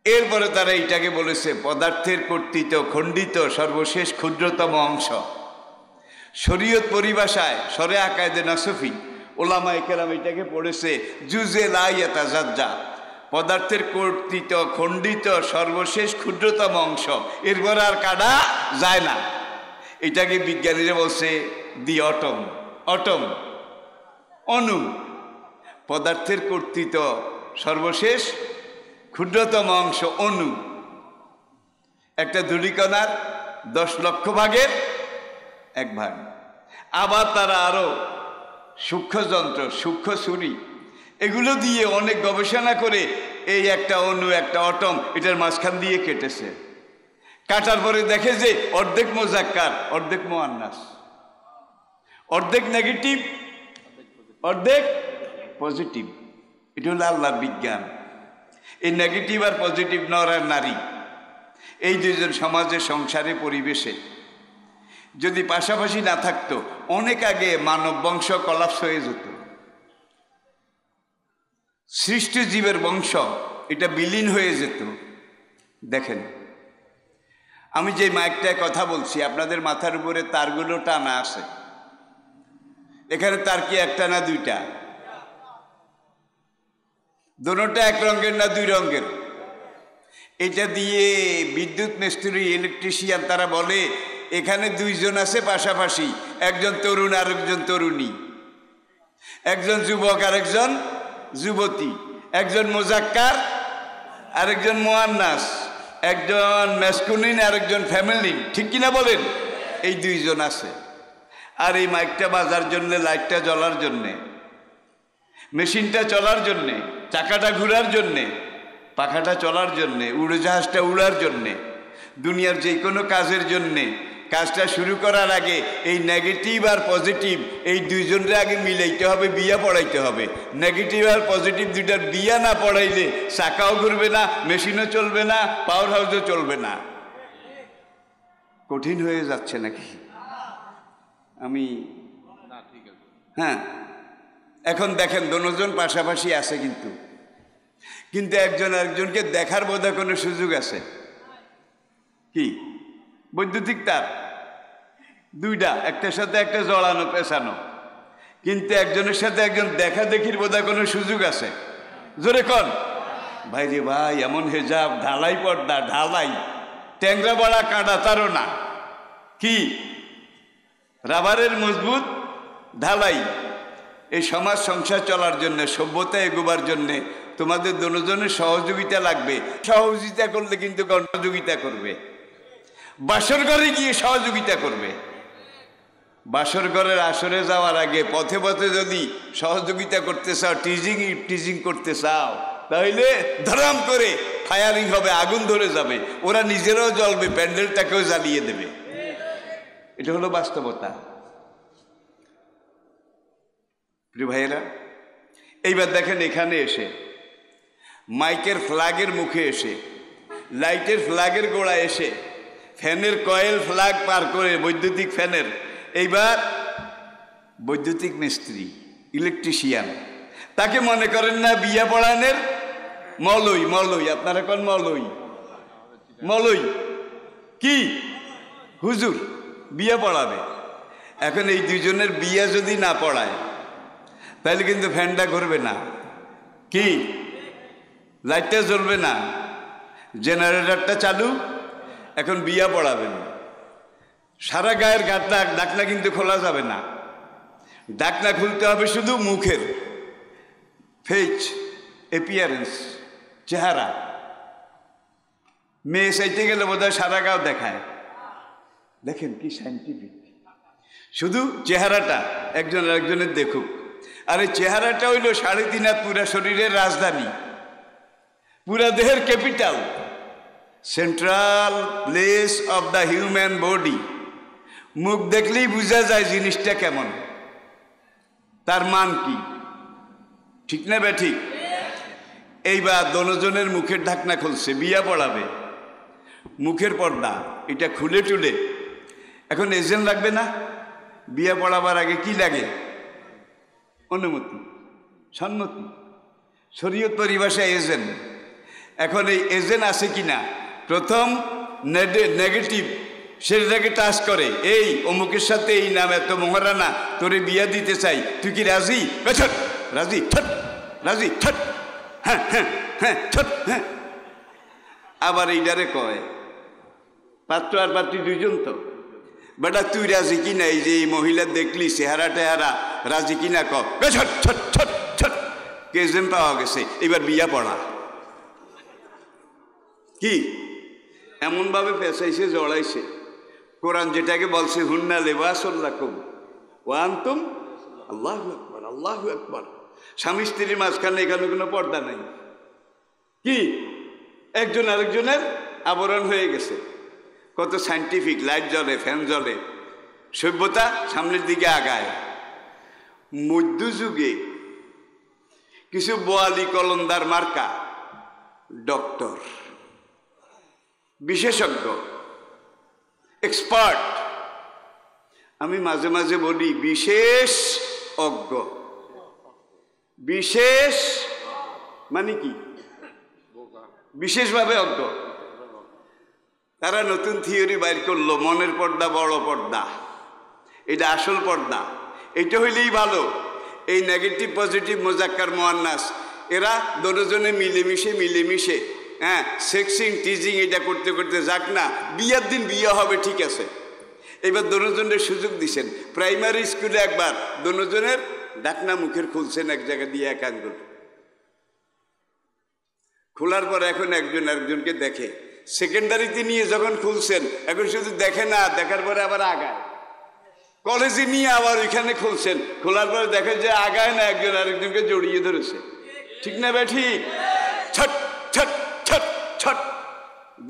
এরপরে তারা এটাকে বলেছে পদার্থের কর্তৃত খণ্ডিত সর্বশেষ ক্ষুদ্রতম অংশ। শরীয়ত পরিভাষায় সরে আকায়েদে নাসফি ওলামায়ে কেরাম এটাকে পড়েছে জুজে লা ইয়াতাজাজ্জা, পদার্থের কর্তৃত খণ্ডিত সর্বশেষ ক্ষুদ্রতম অংশ, এরপর আর কাটা যায় না। এটাকে বিজ্ঞানীরা বলছে দি অটম, অণু। পদার্থের কর্তৃত সর্বশেষ ক্ষুদ্রতম অংশ অণু, একটা ধূলিকণার 10 লক্ষ ভাগের 1 ভাগ। আবার তারা আরো সূক্ষ্ম যন্ত্র, সূক্ষ্ম ছুরি, এগুলো দিয়ে অনেক গবেষণা করে এই একটা অণু, একটা অটম, এটার মাঝখান দিয়ে কেটেছে। কাটার পরে দেখে যে অর্ধেক মোজাক্কার, অর্ধেক মুআন্নাস, অর্ধেক নেগেটিভ, অর্ধেক পজিটিভ। এটা হলো আল্লাহর বিজ্ঞান। এই নেগেটিভ আর পজিটিভ, নর আর নারী, এই দুজন সমাজে, সংসারে, পরিবেশে যদি পাশাপাশি না থাকতো, অনেক আগে মানব বংশ কলাপস হয়ে যেত। সৃষ্টি জীবের বংশ এটা বিলীন হয়ে যেত। দেখেন, আমি যে মাইকটায় কথা বলছি আপনাদের মাথার উপরে তারগুলো টানা আছে, এখানে তার কি একটা না দুইটা? দোনোটা এক রঙের না দুই রঙের? এটা দিয়ে বিদ্যুৎ মিস্ত্রি, ইলেকট্রিশিয়ান তারা বলে এখানে দুইজন আছে পাশাপাশি, একজন তরুণ আর একজন তরুণী, একজন যুবক আর একজন যুবতী, একজন মোজাক্কার আর একজন মুয়ান্নাস, একজন ম্যাসকুলিন আর একজন ফ্যামিলিন, ঠিক কিনা বলেন? এই দুইজন আছে। আর এই মাইকটা বাজার জন্যে, লাইটটা জ্বলার জন্যে, মেশিনটা চলার জন্যে, চাকাটা ঘোরার জন্যে, পাখাটা চলার জন্যে, উড়োজাহাজটা উড়ার জন্যে, দুনিয়ার যে কোনো কাজের জন্যে কাজটা শুরু করার আগে এই নেগেটিভ আর পজিটিভ এই দুইজনের আগে মিলাইতে হবে, বিয়া পড়াইতে হবে। নেগেটিভ আর পজিটিভ দুইটার বিয়া না পড়াইলে চাকাও ঘুরবে না, মেশিনও চলবে না, পাওয়ার হাউসও চলবে না। কঠিন হয়ে যাচ্ছে নাকি? আমি হ্যাঁ, এখন দেখেন দুজন পাশাপাশি আছে, কিন্তু একজন আরেকজনকে দেখার বোধহয় কোনো সুযোগ আছে কি? বৈদ্যুতিক তার দুইটা, একটার সাথে একটা জড়ানো পেছানো, কিন্তু একজনের সাথে একজন দেখা দেখির বোধহয় কোনো সুযোগ আছে? জোরে কন ভাই রে ভাই, এমন হেজাব, ঢালাই পর্দা, ঢালাই, ট্যাংরা বড়া, কাঁটা তারও না, কি রাবারের মজবুত ঢালাই। এই সমাজ সংসার চলার জন্য, সভ্যতা এগোবার জন্যে তোমাদের দুজনের সহযোগিতা লাগবে। সহযোগিতা করলে কিন্তু সহযোগিতা করবে, বাসর ঘরে গিয়ে সহযোগিতা করবে। বাসর ঘরের আসরে যাওয়ার আগে পথে পথে যদি সহযোগিতা করতে চাও, টিজিং করতে চাও, তাহলে ধরাম করে ফায়ারিং হবে, আগুন ধরে যাবে, ওরা নিজেরাও জ্বলবে, প্যান্ডেলটাকেও জ্বালিয়ে দেবে। এটা হলো বাস্তবতা। প্রিয় ভাইয়েরা, এইবার দেখেন এখানে এসে, মাইকের ফ্ল্যাগের মুখে এসে, লাইটের ফ্ল্যাগের গোড়া এসে, ফ্যানের কয়েল ফ্ল্যাগ পার করে, বৈদ্যুতিক ফ্যানের, এইবার বৈদ্যুতিক মিস্ত্রি, ইলেকট্রিশিয়ান, তাকে মনে করেন না বিয়া পড়ানের মলই? মলই আপনারা কোন মলই? মলই কি হুজুর বিয়া পড়াবে। এখন এই দুইজনের বিয়া যদি না পড়ায় তাহলে কিন্তু ফ্যানটা ঘুরবে না, কি লাইটটা জ্বলবে না, জেনারেটরটা চালু, এখন বিয়া পড়াবেন, সারা গায়ের ডাকনা কিন্তু খোলা যাবে না, ডাকনা খুলতে হবে শুধু মুখের, ফেস অ্যাপিয়ারেন্স, চেহারা। মেয়ে চাইতে গেলে বোধহয় সারা গাও দেখায়। দেখেন কি সাইন্টিফিক, শুধু চেহারাটা একজন আরেকজনের দেখুক। আর এই চেহারাটা হইল 3.5 হাত, পুরা শরীরের রাজধানী, পুরা দেহের capital, central place of the human body. মুখ দেখলেই বোঝা যায় জিনিসটা কেমন, তার মান কি, ঠিক না বে ঠিক? এইবার দুজনের মুখের ঢাকনা খুলছে, বিয়া পড়াবে, মুখের পর্দা এটা খুলে টুলে। এখন এজেন্ট লাগবে না? বিয়া পড়াবার আগে কি লাগে? অনুমতি, সম্মতি, শরীয়ত পরিভাষায় এজেন্ট। এখন এই এজেন্ট আছে কিনা, প্রথম নেগেটিভ সেটাকে টাচ করে, এই অমুকের সাথে এই নাম এত মহারানা, তোরে বিয়া দিতে চাই, তুই কি রাজি? রাজি, ঠট রাজি, ঠট হ্যাঁ হ্যাঁ হ্যাঁ ঠট হ্যাঁ। আবার এইটারে কয়, পাত্র আর পাত্রী দুইজন তো, বেটা তুই রাজি কিনা, এই যে এই মহিলা দেখলি চেহারা টেহারা, রাজি কিনা কট ছট ছট ছট, কেজেন পাওয়া গেছে, এবার বিয়া পড়া। কি এমনভাবে পেঁচাইছে, জড়াইছে। কোরআন যেটাকে বলছে হুন্না লিবাসুল্লাকুম ওয়া আনতুম আল্লাহু আকবার, আল্লাহু আকবার। স্বামী স্ত্রীর মাঝখানে এখানে কোনো পর্দা নাই, কি একজন আরেকজনের আবরণ হয়ে গেছে। কত সাইন্টিফিক, লাইট জ্বলে, ফ্যান জ্বলে, সভ্যতা সামনের দিকে আগায়। মধ্যযুগে কিছু বোয়ালি কলন্দার মার্কা ডক্টর, বিশেষজ্ঞ, এক্সপার্ট, আমি মাঝে মাঝে বলি বিশেষ অজ্ঞ, বিশেষ মানে কি? বিশেষভাবে অজ্ঞ। তারা নতুন থিওরি বাইর করলো, মনের পর্দা বড় পর্দা, এটা আসল পর্দা, এটা হইলেই ভালো। এই নেগেটিভ পজিটিভ মোজাক্কার মুয়ান্নাস এরা দুজনে মিলেমিশে হ্যাঁ সেক্সিং টিজিং এটা করতে করতে যাক না, বিয়ের দিন বিয়ে হবে, ঠিক আছে। এবার দুজনের সুযোগ দিছেন। প্রাইমারি স্কুলে একবার দুজনের ডাকনা মুখের খুলছেন এক জায়গা দিয়ে এক আঙ্গুল, খোলার পর এখন একজন আরেকজনকে দেখে। সেকেন্ডারিতে নিয়ে যখন খুলছেন, এখন শুধু দেখে না, দেখার পরে আবার আগায়। কলেজে নিয়ে আবার ওইখানে খুলছেন, খোলার পরে দেখে যে আগায় না, একজন আরেকজনকে জড়িয়ে ধরেছে। ঠিক না ভাই? ঠিক। ছট ছট ছট ছট,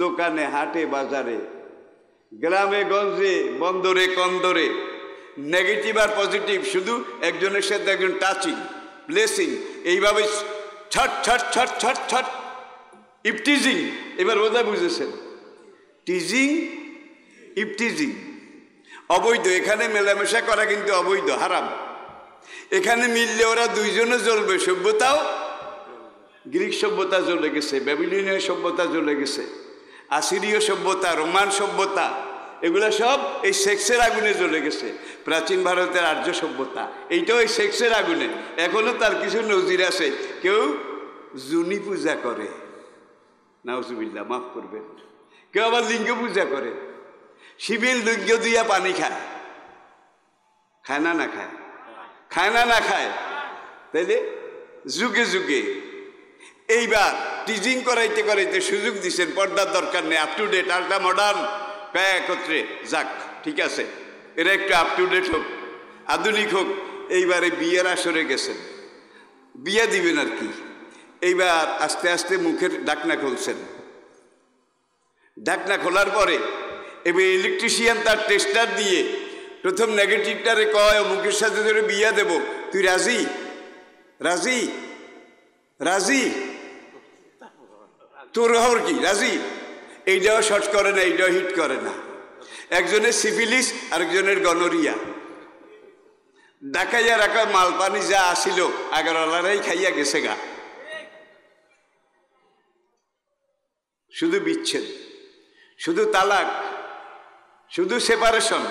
দোকানে হাটে বাজারে গ্রামে গঞ্জে বন্দরে কন্দরে, নেগেটিভ আর পজিটিভ শুধু একজনের সাথে একজন টাচিং ব্লেসিং, এইভাবে ছট ছট ছট ছট ছট। ইফটিজিং, এবার বোধহয় বুঝেছেন। টিজিং ইফটিজিং অবৈধ। এখানে মেলামেশা করা কিন্তু অবৈধ, হারাম। এখানে মিললে ওরা দুইজনে জ্বলবে। সভ্যতাও, গ্রিক সভ্যতা জ্বলে গেছে, ব্যাবিলনীয় সভ্যতা জ্বলে গেছে, আসিরীয় সভ্যতা, রোমান সভ্যতা, এগুলো সব এই সেক্সের আগুনে জ্বলে গেছে। প্রাচীন ভারতের আর্য সভ্যতা এইটাও এই সেক্সের আগুনে। এখনো তার কিছু নজির আছে। কেউ জুনি পূজা করে, নাউজুবিল্লাহ, মাফ করবেন। কেউ আবার লিঙ্গ পূজা করে, শিবের লিঙ্গ দিয়া পানি খায়। খায় না না খায়? খায় না না খায়? তাইলে যুগে যুগে এইবার টিজিং করাইতে করাইতে সুযোগ দিচ্ছেন। পর্দার দরকার নেই, up to date, ultra modern একত্রে যাক, ঠিক আছে, এরা একটু আপ টু ডেট হোক, আধুনিক হোক। এইবারে বিয়ের আসরে গেছেন, বিয়ে দিবেন আর কি। এইবার আস্তে আস্তে মুখের ঢাকনা খুলছেন। ঢাকনা খোলার পরে এবার ইলেকট্রিশিয়ান তার টেস্টার দিয়ে প্রথম নেগেটিভটারে কয়, মুখের সাথে ধরে বিয়ে দেব, তুই রাজি? রাজি? রাজি? তোর হর কি রাজি? এইটাও শর্ট করে না, এইটাও হিট করে না। একজনের সিফিলিস, আরেকজনের গনোরিয়া। ডাকাইয়া রাখা মাল পানি যা আসিল আগরওয়ালারাই খাইয়া গেছে গা। শুধু বিচ্ছেদ, শুধু তালাক, শুধু সেপারেশন।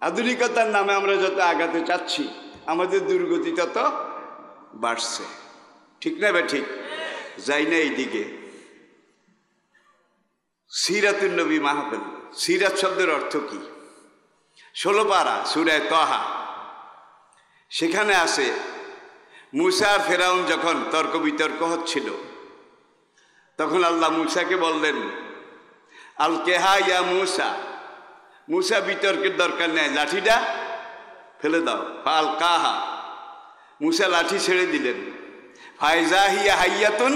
আধুনিকতার নামে আমরা যত আগাতে চাচ্ছি, আমাদের দুর্গতি তত বাড়ছে। ঠিক না? ঠিক যাই না এইদিকে। সিরাতুন নবী মাহফিল, সিরাত শব্দের অর্থ কি? 16 পারা সূরা তাহা, সেখানে আছে মুসা আর ফেরাউন যখন তর্ক বিতর্ক হচ্ছিল, তখন আল্লাহ মুসাকে বললেন, আল কেহা ইয়া মুসা, মুসা বিতর্কের দরকার নেই, লাঠিটা ফেলে দাও। ফাল কাহা, মুসা লাঠি ছেড়ে দিলেন। ফাইজা হিয়া হাইয়াতুন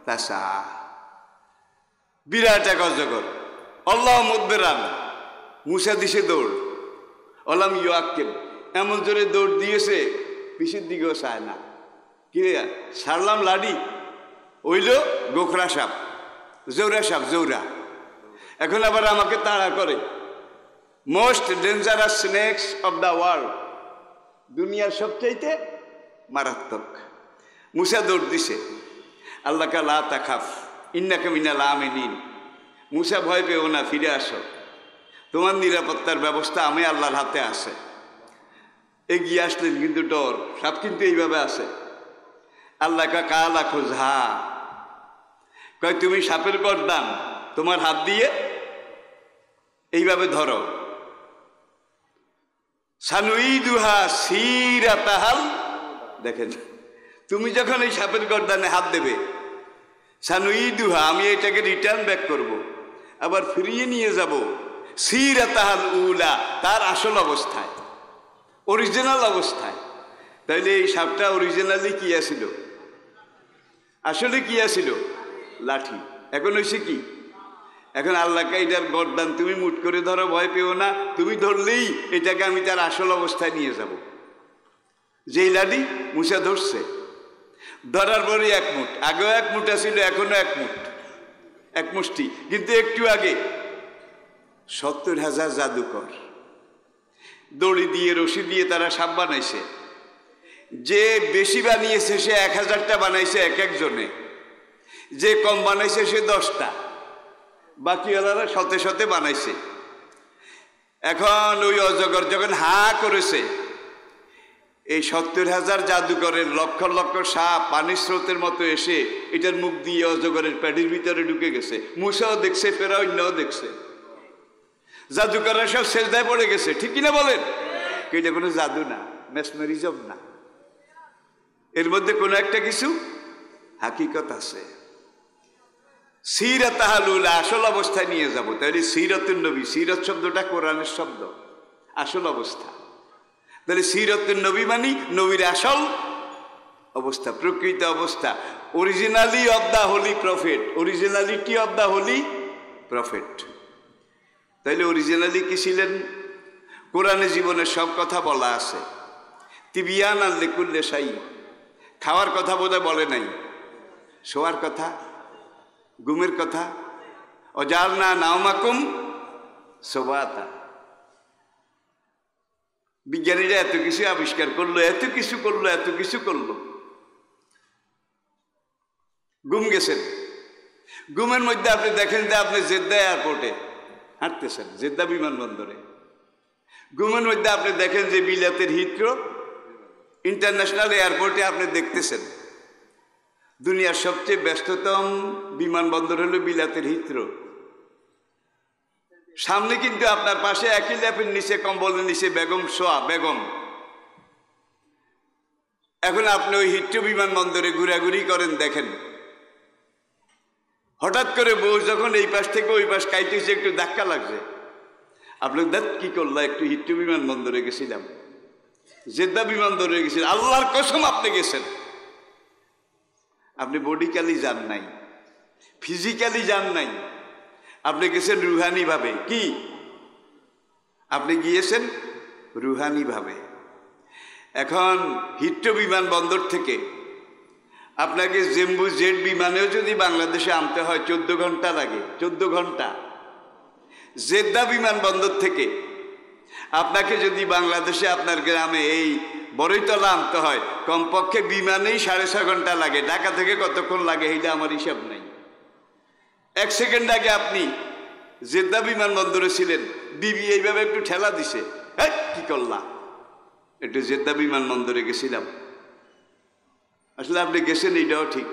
তাসা, বিরাট এক অজগর। আল্লাহ মুদবেরান, মুসা দিছে দৌড়। অলাম ইউআক্কেব, এমন জোরে দৌড় দিয়েছে পিছের দিকেও চায় না। কিরে সারলাম লাডি, ওইল গোখরা সাপ, জৌরা সাপ, জৌরা। এখন আবার আমাকে তাড়া করে। Most dangerous snake's of the world, দুনিয়ার সবচাইতে মারাত্মক। মুসা দৌড় দিছে। আল্লাহ কা লা তাখাফ ইন্নাকা মিনাল আমিনিন, মুসা ভয় পেও না, ফিরে আসো, তোমার নিরাপত্তার ব্যবস্থা আমি আল্লাহর হাতে আছে। এগিয়ে আসলেন, কিন্তু ডর, সাপ কিন্তু এইভাবে আছে। আল্লাহ কা কালা খোঁজা, কয় তুমি সাপের গর্দান তোমার হাত দিয়ে এইভাবে ধরো। সানুইদুহা সিরাতাহাল, দেখেন তুমি যখন এই সাপের গর্দানে হাত দেবে, সানুইদুহা, আমি এটাকে রিটার্ন ব্যাক করব, আবার ফিরিয়ে নিয়ে যাব সিরাতাহাল উলা, তার আসল অবস্থায়, অরিজিনাল অবস্থায়। তাইলে এই সাপটা অরিজিনালি কি আছিল? আসলে কি আছিল? লাঠি। এখন হয়েছে কি? এখন আল্লাহকে এটার গর্দান তুমি মুট করে ধরো, ভয় পেও না, তুমি ধরলেই এটাকে আমি তার আসল অবস্থায় নিয়ে যাব। যেই লাঠি মুসা ধরছে, ধরার পরে এক মুঠ, আগেও এক মুঠ ছিল, এখনো এক মুঠ, এক মুষ্টি। কিন্তু একটু আগে 70,000 জাদুকর দড়ি দিয়ে রশি দিয়ে তারা সাপ বানাইছে। যে বেশি বানিয়েছে সে 1000টা বানাইছে এক একজনে, যে কম বানাইছে সে 10টা, বাকিওয়ালারা শতে শতে বানাইছে। এখন ওই অজগর যখন হা করেছে, এই 70,000 জাদুকরের লক্ষ লক্ষ সাপ পানির স্রোতের মতো এসে এটার মুখ দিয়ে অজগরের পেটের ভিতরে ঢুকে গেছে। মূসাও দেখছে, ফেরাউনও দেখছে, জাদুকররা সব সেজদায় পড়ে গেছে। ঠিক কিনা বলেন? এটা কোনো জাদু না, মেসমেরিজম না, এর মধ্যে কোনো একটা কিছু হাকিকত আছে। সিরাত আহলুল, আসল অবস্থায় নিয়ে যাব। তাহলে সিরাতুন নবী, সিরাত শব্দটা কোরআনের শব্দ, আসল অবস্থা। তাহলে সিরাতুন নবী মানে নবীর আসল অবস্থা, প্রকৃত অবস্থা, originally of the holy prophet, originality of the holy prophet. তাইলে অরিজিনালি কি ছিলেন? কোরআনে জীবনের সব কথা বলা আছে। তিবিয়ানাল লিকুল্লি শাই, খাওয়ার কথা বোধহয় বলে নাই, শোয়ার কথা, ঘুমের কথা, অজালনা নাওমাকুম সুবাতা। বিজ্ঞানীরা এত কিছু আবিষ্কার করলো, এত কিছু করলো, এত কিছু করলো। ঘুম গেছেন, ঘুমের মধ্যে আপনি দেখেন যে আপনি জেদ্দা এয়ারপোর্টে হাঁটতেছেন, জেদ্দা বিমানবন্দরে। ঘুমের মধ্যে আপনি দেখেন যে বিলাতের হিথ্রো ইন্টারন্যাশনাল এয়ারপোর্টে আপনি দেখতেছেন। দুনিয়ার সবচেয়ে ব্যস্ততম বিমানবন্দর হলো বিলাতের হিথ্রো। সামনে কিন্তু আপনার পাশে একই ল্যাপের নিচে, কম্বলের নিচে বেগম শোয়া, বেগম। এখন আপনি ওই হিথ্রো বিমানবন্দরে ঘোরাঘুরি করেন, দেখেন হঠাৎ করে বউ যখন এই পাশ থেকে ওই পাশ কাইতেছে, একটু ধাক্কা লাগছে, আপনি দেখ কি করলো, একটু হিথ্রো বিমানবন্দরে গেছিলাম, জেদ্দা বিমানবন্দরে গেছিলাম। আল্লাহর কসম আপনি গেছেন, আপনি বডিক্যালি যান নাই, ফিজিক্যালি যান নাই, আপনি গেছেন রুহানি ভাবে। কি? আপনি গিয়েছেন রুহানি ভাবে। এখন হিথ্রো বিমানবন্দর থেকে আপনাকে জেম্বু জেট বিমানেও যদি বাংলাদেশে আনতে হয় 14 ঘন্টা লাগে, 14 ঘন্টা। জেদ্দা বিমানবন্দর থেকে আপনাকে যদি বাংলাদেশে আপনার গ্রামে এই বড়ইতলা আনতে হয়, কমপক্ষে বিমানেই 6.5 ঘন্টা লাগে। ঢাকা থেকে কতক্ষণ লাগে এটা আমার হিসাব নেই। 1 সেকেন্ড আগে আপনি জেদ্দা বিমানবন্দরে ছিলেন, বিবি এইভাবে একটু ঠেলা দিছে, হ্যাঁ কি করলা, একটু জেদ্দা বিমানবন্দরে গেছিলাম। আসলে আপনি গেছেন এইটাও ঠিক,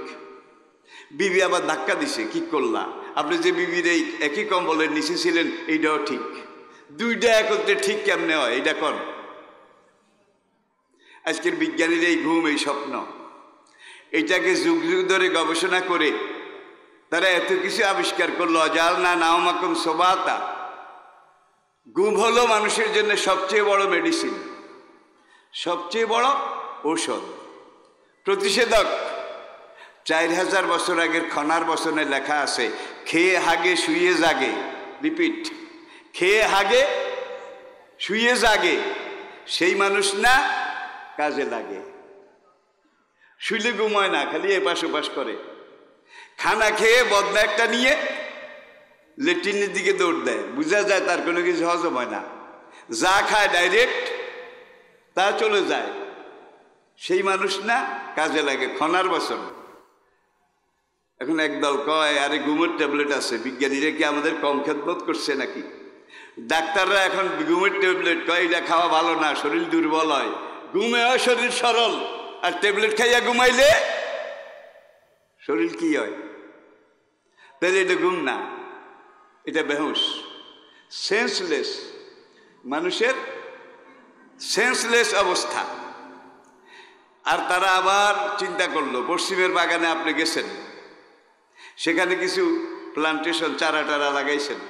বিবি আবার ধাক্কা দিছে, কি করলা, আপনি যে বিবির এই একই কম্বলের নিচে ছিলেন এইটাও ঠিক। দুইটা একত্রে ঠিক কেমনে হয় এটা কর। আজকের বিজ্ঞানীর এই ঘুম, এই স্বপ্ন, এটাকে যুগ যুগ ধরে গবেষণা করে তারা এত কিছু আবিষ্কার করলো। জালনা নাওমাকুম সুবাতা, ঘুম হলো মানুষের জন্য সবচেয়ে বড় মেডিসিন, সবচেয়ে বড় ঔষধ, প্রতিষেধক। 4000 বছর আগের খনার বচনে লেখা আছে, খেয়ে হাগে শুয়ে জাগে। রিপিট, খেয়ে হাগে শুয়ে জাগে, সেই মানুষ না কাজে লাগে। শুইলে ঘুমায় না, খালি এপাশ ওপাশ করে। খানা খেয়ে বদনা একটা নিয়ে লেট্রিনের দিকে দৌড় দেয়, বোঝা যায় তার কোনো কিছু হজম হয় না। যা খায় ডাইরেক্ট তা চলে যায়, সেই মানুষ না কাজে লাগে। খনার বচন। এখন একদল কয় আরে ঘুমের ট্যাবলেট আছে, বিজ্ঞানীরা কি আমাদের কম খেদমত করছে নাকি? ডাক্তাররা এখন ঘুমের ট্যাবলেট কয় এটা খাওয়া ভালো না, শরীর দুর্বল হয়। ঘুমে হয় শরীর সরল, আর ট্যাবলেট খাইয়া ঘুমাইলে শরীর কি হয়? তাহলে এটা ঘুম না, এটা বেহুশ, সেন্সলেস, মানুষের সেন্সলেস অবস্থা। আর তারা আবার চিন্তা করলো, পশ্চিমের বাগানে আপনি গেছেন, সেখানে কিছু প্লান্টেশন চারা টারা লাগাইছেন।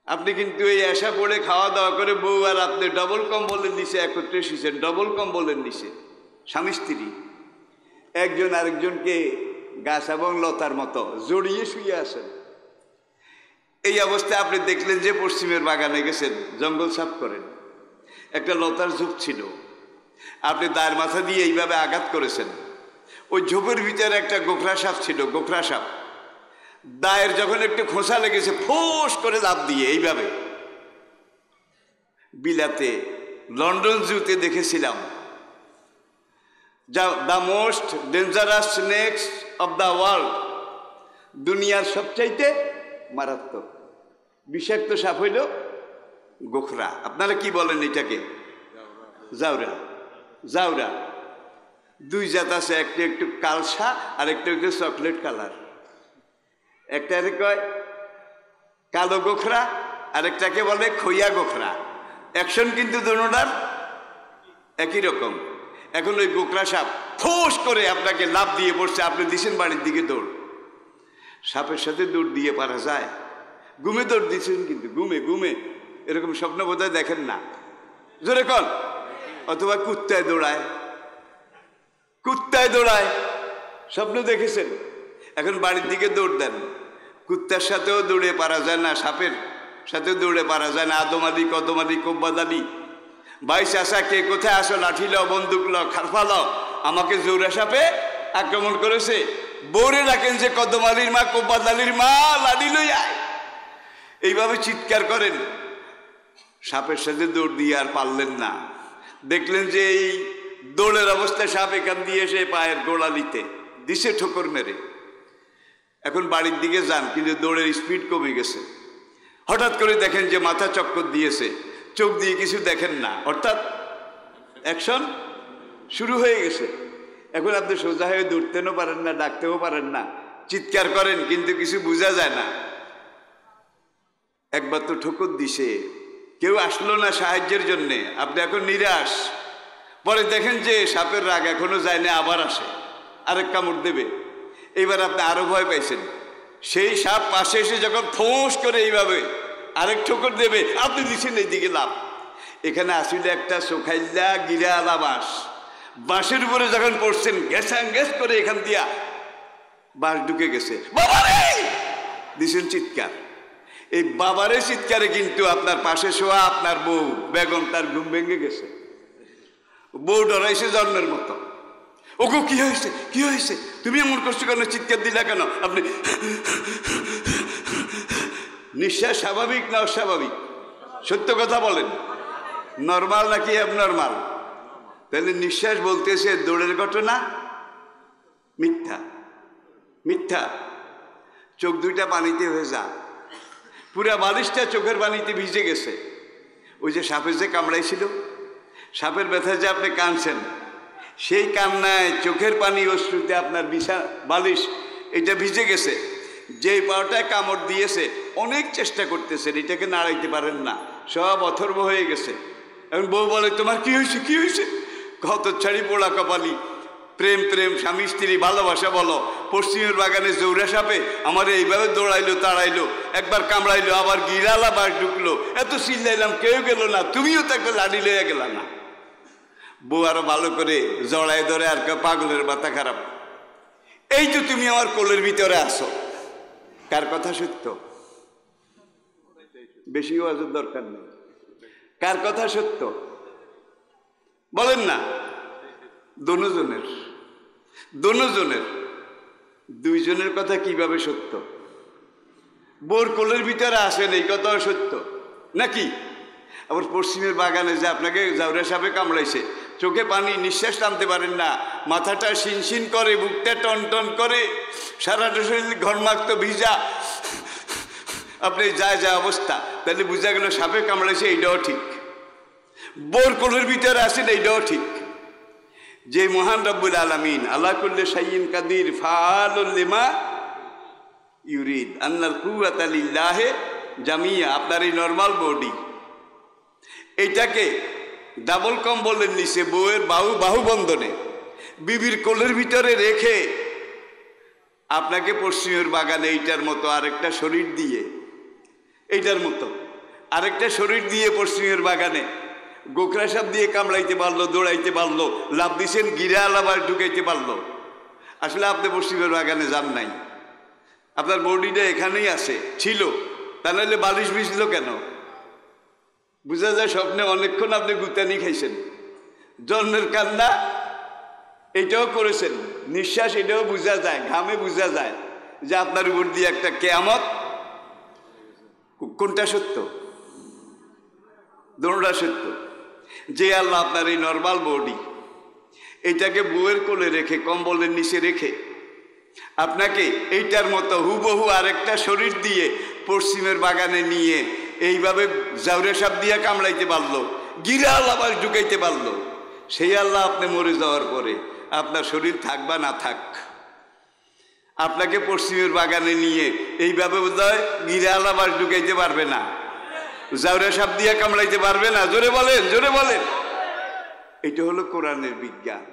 আপনি কিন্তু এই আশা পড়ে খাওয়া দাওয়া করে বউ আর আপনি ডবল কম্বলের নিচে একত্রে শুয়েছেন, ডবল কম্বলের নিচে, স্বামী স্ত্রী, একজন আরেকজনকে গাছ এবং লতার মতো জড়িয়ে শুয়ে আছেন। এই অবস্থায় আপনি দেখলেন যে পশ্চিমের বাগানে গেছেন, জঙ্গল সাফ করেন, একটা লতার ঝোপ ছিল, আপনি দায়ের মাথা দিয়ে এইভাবে আঘাত করেছেন। ওই ঝোপের ভিতরে একটা গোখরা সাপ ছিল, গোখরা সাপ। দায়ের যখন একটু খোঁচা লেগেছে, ফোঁস করে লাফ দিয়ে এইভাবে। বিলাতে লন্ডন জুতে দেখেছিলাম the most dangerous snake's of the world, দুনিয়ার সবচাইতে মারাত্মক বিষাক্ত সাপ হইল গোখরা। আপনারা কি বলেন এটাকে? জাউরা। জাউরা দুই জাত আছে, একটা একটু কালসা আর একটা একটু চকলেট কালার। একটাকে কয় কালো গোখরা আর একটাকে বলে খইয়া গোখরা। অ্যাকশন কিন্তু দুটোটার একই রকম। এখন ওই গোখরা সাপ ফোঁস করে আপনাকে লাফ দিয়ে পড়ছে, আপনি দিছেন বাড়ির দিকে দৌড়। সাপের সাথে দৌড় দিয়ে পারা যায়? ঘুমে দৌড় দিচ্ছেন, কিন্তু ঘুমে ঘুমে এরকম স্বপ্ন বোধহয় দেখেন না, জোরে কন। অথবা কুত্তায় দৌড়ায়, কুত্তায় দৌড়ায়, স্বপ্ন দেখেছেন। এখন বাড়ির দিকে দৌড় দেন, কুত্তার সাথেও দৌড়ে পারা যায় না, সাপের সাথেও দৌড়ে পারা যায় না। আদম আলী, কদম আলী, কোব্বাদ আলী, ভাই চাষা কে কোথায় আসো, লাঠি লও, বন্দুক লও, খারফা লও, আমাকে জৌরা সাপে আক্রমণ করেছে। বৌরে রাখেন যে কদম আলীর মা, কোব্বাদ আলীর মা, লাঠি লই আয়, এইভাবে চিৎকার করেন। সাপের সাথে দৌড় দিয়ে আর পারলেন না, দেখলেন যে এই দৌড়ের অবস্থায় সাপ এখান দিয়ে এসে পায়ের গোড়ালিতে দিছে ঠোকর মেরে। এখন বাড়ির দিকে যান, কিন্তু দৌড়ের স্পিড কমে গেছে। হঠাৎ করে দেখেন যে মাথা চক্কর দিয়েছে, চোখ দিয়ে কিছু দেখেন না, অর্থাৎ অ্যাকশন শুরু হয়ে গেছে। এখন আপনি সোজা হয়ে দৌড়তেও পারেন না, ডাকতেও পারেন না, চিৎকার করেন কিন্তু কিছু বোঝা যায় না। একবার তো ঠোকর দিছে, কেউ আসলো না সাহায্যের জন্যে, আপনি এখন নিরাশ। পরে দেখেন যে সাপের রাগ এখনো যায় না, আবার আসে, আরেক কামড় দেবে। এইবার আপনি আরো ভয় পাইছেন। সেই সাপ পাশে এসে যখন ফোঁস করে এইভাবে আরেক ঠোকর দেবে, আপনি দিচ্ছেন এইদিকে লাভ। এখানে আসলে একটা সোখাইল্লা গিরা আলা বাঁশ, বাঁশের উপরে যখন পড়ছেন গ্যাসাং গ্যাস করে এখান দিয়া বাঁশ ঢুকে গেছে, বাবারে দিছেন চিৎকার। এই বাবারে চিৎকারে কিন্তু আপনার পাশে শোয়া আপনার বউ বেগম, তার ঘুম ভেঙে গেছে। বউ ডরাইছে জন্মের মতো। ওগো কি হয়েছে, কি হয়েছে, তুমি এমন করছো কেন, চিৎকার দিলা কেন? আপনি নিঃশ্বাস স্বাভাবিক না অস্বাভাবিক? সত্য কথা বলেন, নর্মাল নাকি অ্যাবনর্মাল? তাহলে নিঃশ্বাস বলতেছে দৌড়ের ঘটনা মিথ্যা, মিথ্যা। চোখ দুইটা পানিতে ভেজা, পুরা বালিশটা চোখের পানিতে ভিজে গেছে। ওই যে সাপে যে কামড়াইছিল, সাপের ব্যথা যে আপনি কাঁদছেন, সেই কান্নায় চোখের পানি অশ্রুতে আপনার বালিশ এটা ভিজে গেছে। যেই পাওটায় কামড় দিয়েছে অনেক চেষ্টা করতেছেন, এটাকে নাড়াইতে পারেন না, সব অথর্ব হয়ে গেছে। এখন বউ বলে তোমার কি হয়েছে, কি হয়েছে? কত ছাড়ি পোড়া কপালি, প্রেম প্রেম, স্বামী স্ত্রী ভালোবাসা বলো। পশ্চিমের বাগানে জৌরা সাপে আমার এইভাবে দৌড়াইলো, তাড়াইলো, একবার কামড়াইলো, আবার গিরালা বাস ঢুকলো, এত চিল্লাইলাম কেউ গেল না, তুমিও তো একটা লাঠি লইয়া গেলা না। বউ আরো ভালো করে জড়াই ধরে আর পাগলের মাথা খারাপ, এই তো তুমি আমার কোলের ভিতরে আসো। কার কথা সত্য? বেশি ওয়াজের দরকার নেই। কার কথা সত্য বলেন না? দোনোজনের, দোনোজনের। দুইজনের কথা কিভাবে সত্য? বোর কোলের ভিতরে আসেন এই কথাও সত্য নাকি? আবার পশ্চিমের বাগানে যে আপনাকে জাউরা সাপে কামড়াইছে, চোখে পানি, নিঃশ্বাস টানতে পারেন না, মাথাটা শিনশিন করে, বুকটা টন টন করে, সারাটা শরীর ঘর্মাক্ত ভিজা, আপনি যা যা অবস্থা, তাহলে বোঝা গেল সাপে কামড়াইছে, এইটাও ঠিক। বোর কোলের ভিতরে আসেন, এইটাও ঠিক। যে মহান রব্বুল আলামিন আলা কুল্লি শাইইন কাদির ফাআলুল লিমা ইউরিদ আন্নাল কুওয়াতা লিল্লাহি জামিয়া, আপনার এই নরমাল বডি, এইটাকে ডাবল কম্বলের নিচে বউয়ের বাহু বন্ধনে বিবির কোলের ভিতরে রেখে আপনাকে পশ্চিমের বাগানে এইটার মতো আরেকটা শরীর দিয়ে, এইটার মতো আরেকটা শরীর দিয়ে পশ্চিমের বাগানে গোখরা সাপ দিয়ে কামড়াইতে পারলো, দৌড়াইতে পারলো, লাভ দিছেন গিরা আলাবার ঢুকাইতে পারলো। আসলে আপনি পশ্চিমের বাগানে যান নাই, আপনার বডিটা এখানেই আছে, ছিল, তা নাহলে বালিশ ভিজলো কেন? বুঝা যায় স্বপ্নে অনেকক্ষণ আপনি গুতানি খাইছেন, জন্মের কান্না এটাও করেছেন, নিঃশ্বাস এটাও বোঝা যায়, ঘামে বোঝা যায় যে আপনার উপর দিয়ে একটা কেয়ামত। কোনটা সত্য? দোনোটা সত্য। যে আল্লাহ আপনার এই নরমাল বডি, এইটাকে বউয়ের কোলে রেখে কম্বলের নিচে রেখে আপনাকে এইটার মতো হুবহু আরেকটা শরীর দিয়ে পশ্চিমের বাগানে নিয়ে এইভাবে জাউরে সাপ দিয়ে কামড়াইতে পারলো, গিরাল আবার ঢুকাইতে পারলো, সেই আল্লাহ আপনি মরে যাওয়ার পরে আপনার শরীর থাক বা না থাক, আপনাকে পশ্চিমের বাগানে নিয়ে এইভাবে বোধহয় গিরাল আবার ঢুকাইতে পারবে না, জাউরে সাপ দিয়ে কামড়াইতে পারবে না। জোরে বলেন, জোরে বলেন। এটা হলো কোরআনের বিজ্ঞান।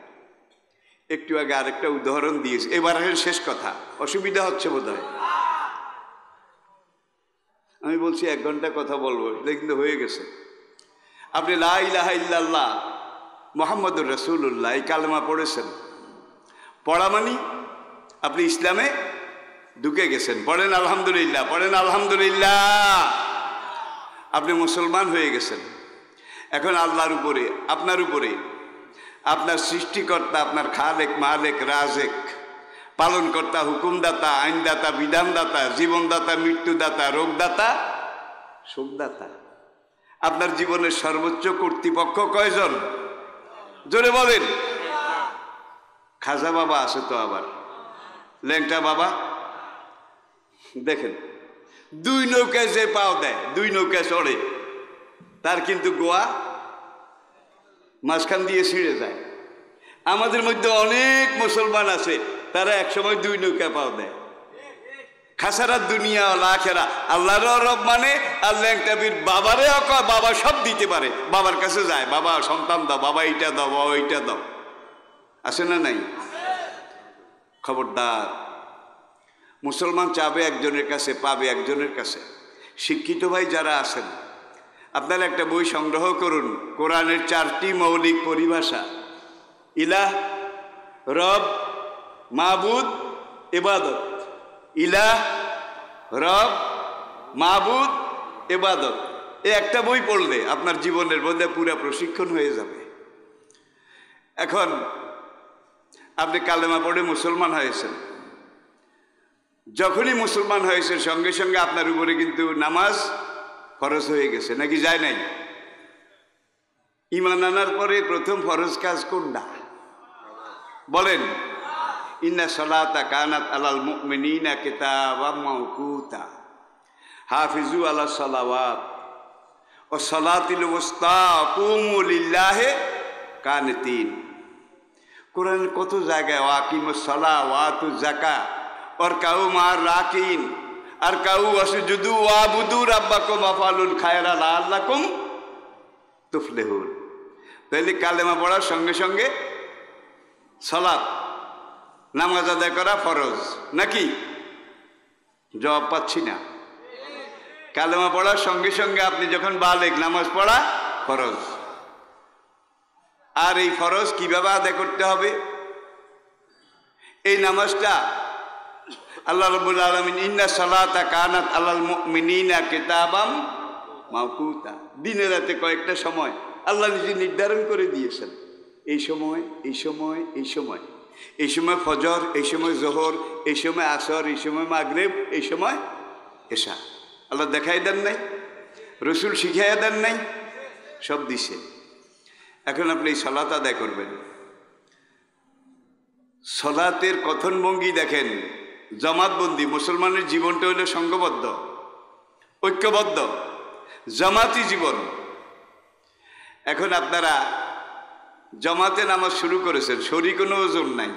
একটু আগে আরেকটা উদাহরণ দিয়েছে, এবারের শেষ কথা, অসুবিধা হচ্ছে বোধহয়। আমি বলছি 1 ঘন্টা কথা বলবো, এটা কিন্তু হয়ে গেছে। আপনি লা ইলাহা ইল্লাল্লাহ মুহাম্মাদুর রাসূলুল্লাহ এই কালেমা পড়েছেন, পড়া মানি আপনি ইসলামে ঢুকে গেছেন। পড়েন আলহামদুলিল্লাহ, পড়েন আলহামদুলিল্লাহ। আপনি মুসলমান হয়ে গেছেন। এখন আল্লাহর উপরে, আপনার উপরে, আপনার সৃষ্টিকর্তা, আপনার খালেক, মালেক, রাজেক, পালনকর্তা, হুকুমদাতা, আইনদাতা, বিধানদাতা, জীবনদাতা, মৃত্যুদাতা, রোগদাতা, শোকদাতা, আপনার জীবনের সর্বোচ্চ কর্তৃপক্ষ কয়জন? জোরে বলেন। খাজা বাবা আছে তো, আবার ল্যাংটা বাবা। দেখেন 2 নৌকায় যে পাও দেয়, 2 নৌকায় চড়ে, তার কিন্তু গোয়া মাঝখান দিয়ে ছিঁড়ে যায়। আমাদের মধ্যে অনেক মুসলমান আছে, তারা একসময় 2 নৌকা পাও দেয়। খাসারা দুনিয়া আখেরা, আল্লাহর রব মানে আর ল্যাংটাবির বাবারে বাবা সব দিতে পারে, বাবার কাছে যায়, বাবা সন্তান দাও, বাবা এইটা দাও, বাবা ওইটা দাও, আছে না নাই? খবরদার, মুসলমান চাবে একজনের কাছে, পাবে একজনের কাছে। শিক্ষিত ভাই যারা আছেন, আপনারা একটা বই সংগ্রহ করুন, কোরআনের 4টি মৌলিক পরিভাষা, ইলাহ, রব, মাবুদ, ইবাদত। ইলাহ, রব, মাবুদ, ইবাদত। এই একটা বই পড়লে আপনার জীবনের মধ্যে পুরো প্রশিক্ষণ হয়ে যাবে। এখন আপনি কালেমা পড়ে মুসলমান হয়েছেন, যখনই মুসলমান হয়েছেন সঙ্গে সঙ্গে আপনার উপরে কিন্তু নামাজ ফরজ হয়ে গেছে, নাকি যায় নাই? ঈমান আনার পরে প্রথম ফরজ কাজ কোনটা বলেন? ইন্না সালাতা কানাত আলাল মুমিনিনা কিতাবাম মাওকুতা হাফিজু আলা সালাওয়াত ওয়া সালাতিল ওয়াসতা কুমু লিল্লাহি কানিতিন। কোরআনের কত জায়গায় ওয়াকিমুস সালাহ ওয়া আতুজ যাকাত আর কাউ মার রাকিন আর কাউ ওয়াসজুদু ওয়াবুদু রাব্বাকুম ওয়াফালুল খায়রা লাআল্লাকুম তুফলিহুন। তাহলে কালেমা পড়ার সঙ্গে সঙ্গে সালাত, নামাজ আদায় করা ফরজ নাকি? জবাব পাচ্ছি না। কালেমা পড়ার সঙ্গে সঙ্গে আপনি যখন বালেগ, নামাজ পড়া ফরজ। আর এই ফরজ কিভাবে আদায় করতে হবে? এই নামাজটা আল্লাহ রাব্বুল আলামিন ইন্না সালাতা কানাত আলাল মুমিনিনা কিতাবাম মাওকুতা, দিনে রাতে কয়েকটা সময় আল্লাহ নিজে নির্ধারণ করে দিয়েছেন। এই সময়, এই সময়, এই সময়, এই সময় ফজর, এই সময় জোহর, এই সময় আসর, এই সময় মাগরিব, এই সময় এশা। আল্লাহ দেখাই দেন নাই? রসুল শিখাইয়া দেন নাই? সব দিছে। এখন আপনি এই সালাত আদায় করবেন। সালাতের কথনভঙ্গি দেখেন, জামাতবন্দি। মুসলমানের জীবনটা হলো সংঘবদ্ধ, ঐক্যবদ্ধ, জামাতি জীবন। এখন আপনারা জামাতে নামাজ শুরু করেছেন, শরীরে কোনো ওজন নাই,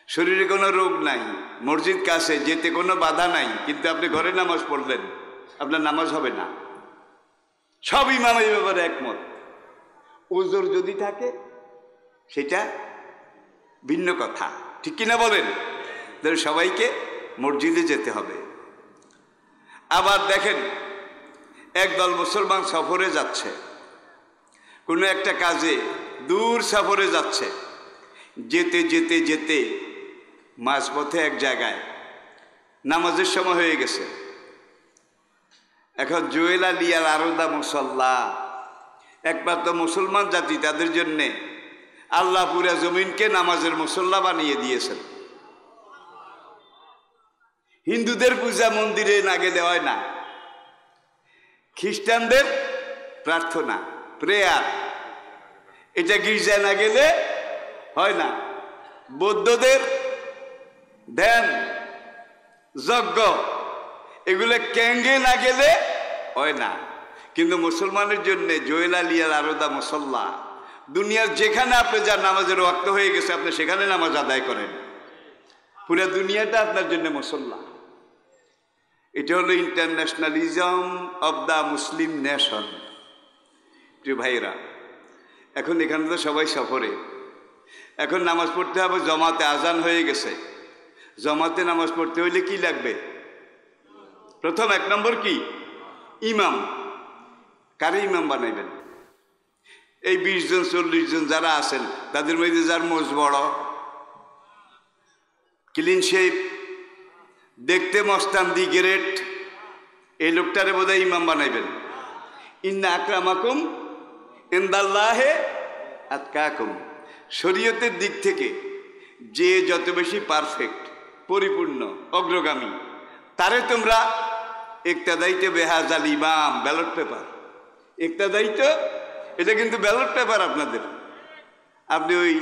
শরীরে কোনো রোগ নাই, মসজিদ কাছে, যেতে কোনো বাধা নাই, কিন্তু আপনি ঘরে নামাজ পড়লেন, আপনার নামাজ হবে না। সব ইমাম এই ব্যাপারে একমত। ওজোর যদি থাকে সেটা ভিন্ন কথা, ঠিক কিনা বলেন? তাহলে সবাইকে মসজিদে যেতে হবে। আবার দেখেন, একদল মুসলমান সফরে যাচ্ছে, কোনো একটা কাজে দূর সফরে যাচ্ছে, যেতে যেতে যেতে মাঝপথে এক জায়গায় নামাজের সময় হয়ে গেছে। এখন জুয়েলা লিয়াল আরদা মুসল্লা, একমাত্র মুসলমান জাতি, তাদের জন্যে আল্লাহ পুরা জমিনকে নামাজের মুসল্লা বানিয়ে দিয়েছেন। হিন্দুদের পূজা মন্দিরে না গেলে হয় না, খ্রিস্টানদের প্রার্থনা, প্রেয়ার, এটা গির্জায় না গেলে হয় না। বৌদ্ধদের ধ্যান যজ্ঞ এগুলো ক্যাঙ্গে না গেলে হয় না। কিন্তু মুসলমানের জন্য জয়েল আলিয়াল আরদা মুসল্লা, দুনিয়ার যেখানে আপনি যার নামাজের ওয়াক্ত হয়ে গেছে আপনি সেখানে নামাজ আদায় করেন, পুরো দুনিয়াটা আপনার জন্য মুসল্লা। এটা হলো ইন্টারন্যাশনালিজম অব দ্য মুসলিম নেশন। প্রিয় ভাইরা, এখন এখানে তো সবাই সফরে, এখন নামাজ পড়তে হবে জমাতে, আজান হয়ে গেছে। জমাতে নামাজ পড়তে হইলে কি লাগবে? প্রথম 1 নম্বর কি? ইমাম। কারে ইমাম বানাইবেন? এই 20 জন 40 জন যারা আছেন তাদের মধ্যে যার মোজ বড়, ক্লিন শেপ, দেখতে মস্তান্দি গ্রেট, এই লোকটারে বোধহয় ইমাম বানাইবেন। ইন্না আকরামাকুম ইনদাল্লাহে আতকাকুম। শরীয়তের দিক থেকে যে যত বেশি পারফেক্ট, পরিপূর্ণ, অগ্রগামী, তারে তোমরা ইক্তাদাইতে বেহাজাল ইমাম, ব্যালট পেপার। ইক্তাদাইতে এটা কিন্তু ব্যালট পেপার আপনাদের। আপনি ওই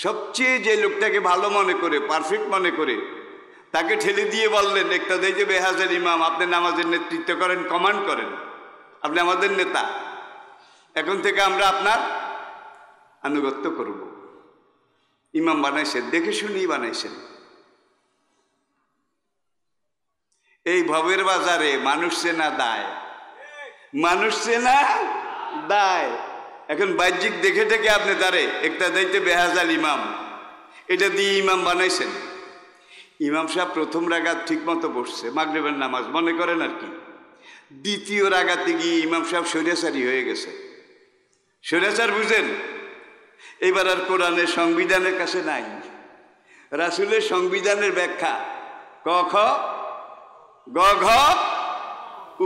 সবচেয়ে যে লোকটাকে ভালো মনে করে, পারফেক্ট মনে করে, তাকে ঠেলে দিয়ে বললেন ইক্তাদাইতে বেহাজাল ইমাম, আপনি নামাজের নেতৃত্ব করেন, কমান্ড করেন, আপনি আমাদের নেতা, এখন থেকে আমরা আপনার আনুগত্য করব। ইমাম বানাইছেন, দেখে শুনেই বানাইছেন। এই ভবের বাজারে মানুষ চেনা দায়, মানুষ চেনা দায়। এখন বাহ্যিক দেখে থেকে আপনি তারে একটা দায়িত্বে বেহাজাল ইমাম, এটা দিয়ে ইমাম বানাইছেন। ইমাম সাহেব প্রথম রাগাত ঠিক মতো বসছে, মাগরিবের নামাজ মনে করেন আর কি। দ্বিতীয় রাগাতে গিয়ে ইমাম সাহেব স্বৈরাচারী হয়ে গেছে। স্বৈরাচার বুঝেন? এবার আর কোরআনের সংবিধানের কাছে নাই, রাসূলের সংবিধানের ব্যাখ্যা ক খ গ ঘ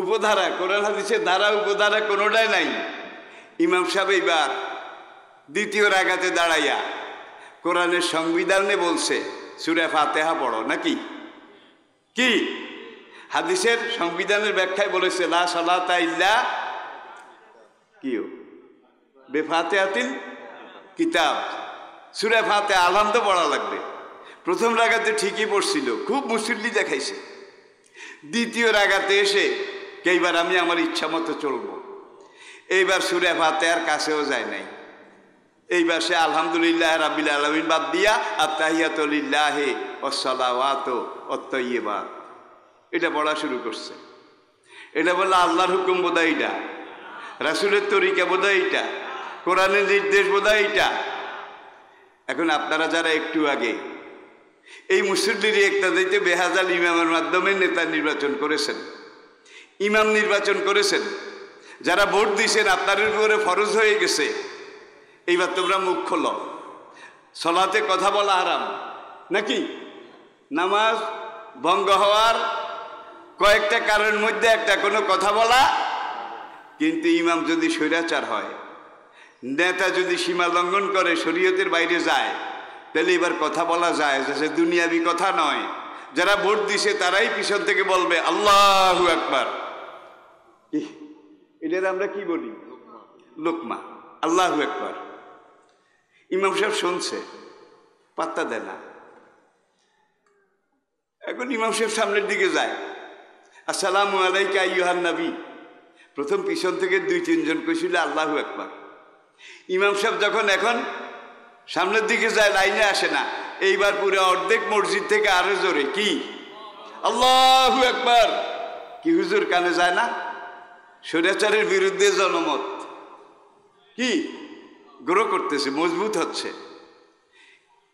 উপধারা, কোরআন হাদিসের ধারা উপধারা কোনোটাই নাই। ইমাম সাহেব এইবার দ্বিতীয় রাগাতে দাঁড়াইয়া কোরআনের সংবিধানে বলছে সূরা ফাতিহা পড়ো, নাকি কি? হাদিসের সংবিধানের ব্যাখ্যায় বলেছে লা সালাতা ইল্লা কিও বেফাতিহাতিল কিতাব, সূরা ফাতিহা আলহামদ পড়া লাগবে। প্রথম রাগাতে ঠিকই পড়ছিল, খুব মুসল্লি দেখাইছে। দ্বিতীয় রাগাতে এসে এইবার আমি আমার ইচ্ছা মতো চলবো, এইবার সূরা ফাতিহার কাছেও যায় নাই। এইবার সে আলহামদুলিল্লাহ রাব্বিল আলামিন বাদ দিয়া আত্তাহিয়াতু লিল্লাহি ওয়াস সালাওয়াতু ওয়াত তাইয়্যিবাত এটা পড়া শুরু করছে। এটা বললো আল্লাহর হুকুম বোধহয় এটা, রাসূলের তরিকা বোধহয় এটা, কোরআনের নির্দেশ বোধহয় এটা। এখন আপনারা যারা একটু আগে এই মুসল্লির ইক্তাদাইতে বেহাজাল ইমামের মাধ্যমে নেতা নির্বাচন করেছেন, ইমাম নির্বাচন করেছেন, যারা ভোট দিয়েছেন আপনাদের উপরে ফরজ হয়ে গেছে, এইবার তোমরা মুখ খোলো। সলাতে কথা বলা হারাম নাকি? নামাজ ভঙ্গ হওয়ার কয়েকটা কারণের মধ্যে একটা কোনো কথা বলা। কিন্তু ইমাম যদি স্বৈরাচার হয়, নেতা যদি সীমা লঙ্ঘন করে, শরীয়তের বাইরে যায়, তাহলে এবার কথা বলা যায়, যে দুনিয়াবি কথা নয়। যারা ভোট দিছে তারাই পিছন থেকে বলবে আল্লাহু আকবার। এটার আমরা কি বলি? লোকমা, আল্লাহু আকবার। ইমাম সাহেব শুনছে, পাত্তা দেয় না। এখন ইমাম সাহেব সামনের দিকে যায়, আসসালামু আলাইকা আইয়ুহান নবী। প্রথম পিছন থেকে 2-3 জন কইছিল আল্লাহু আকবার। ইমাম সাহেব যখন এখন সামনের দিকে যায়, লাইনে আসে না, এইবার পুরো অর্ধেক মসজিদ থেকে আরো জোরে কি আল্লাহু আকবার। কি হুজুর কানে যায় না? স্বৈরাচারের বিরুদ্ধে জনমত কি গ্রো করতেছে, মজবুত হচ্ছে।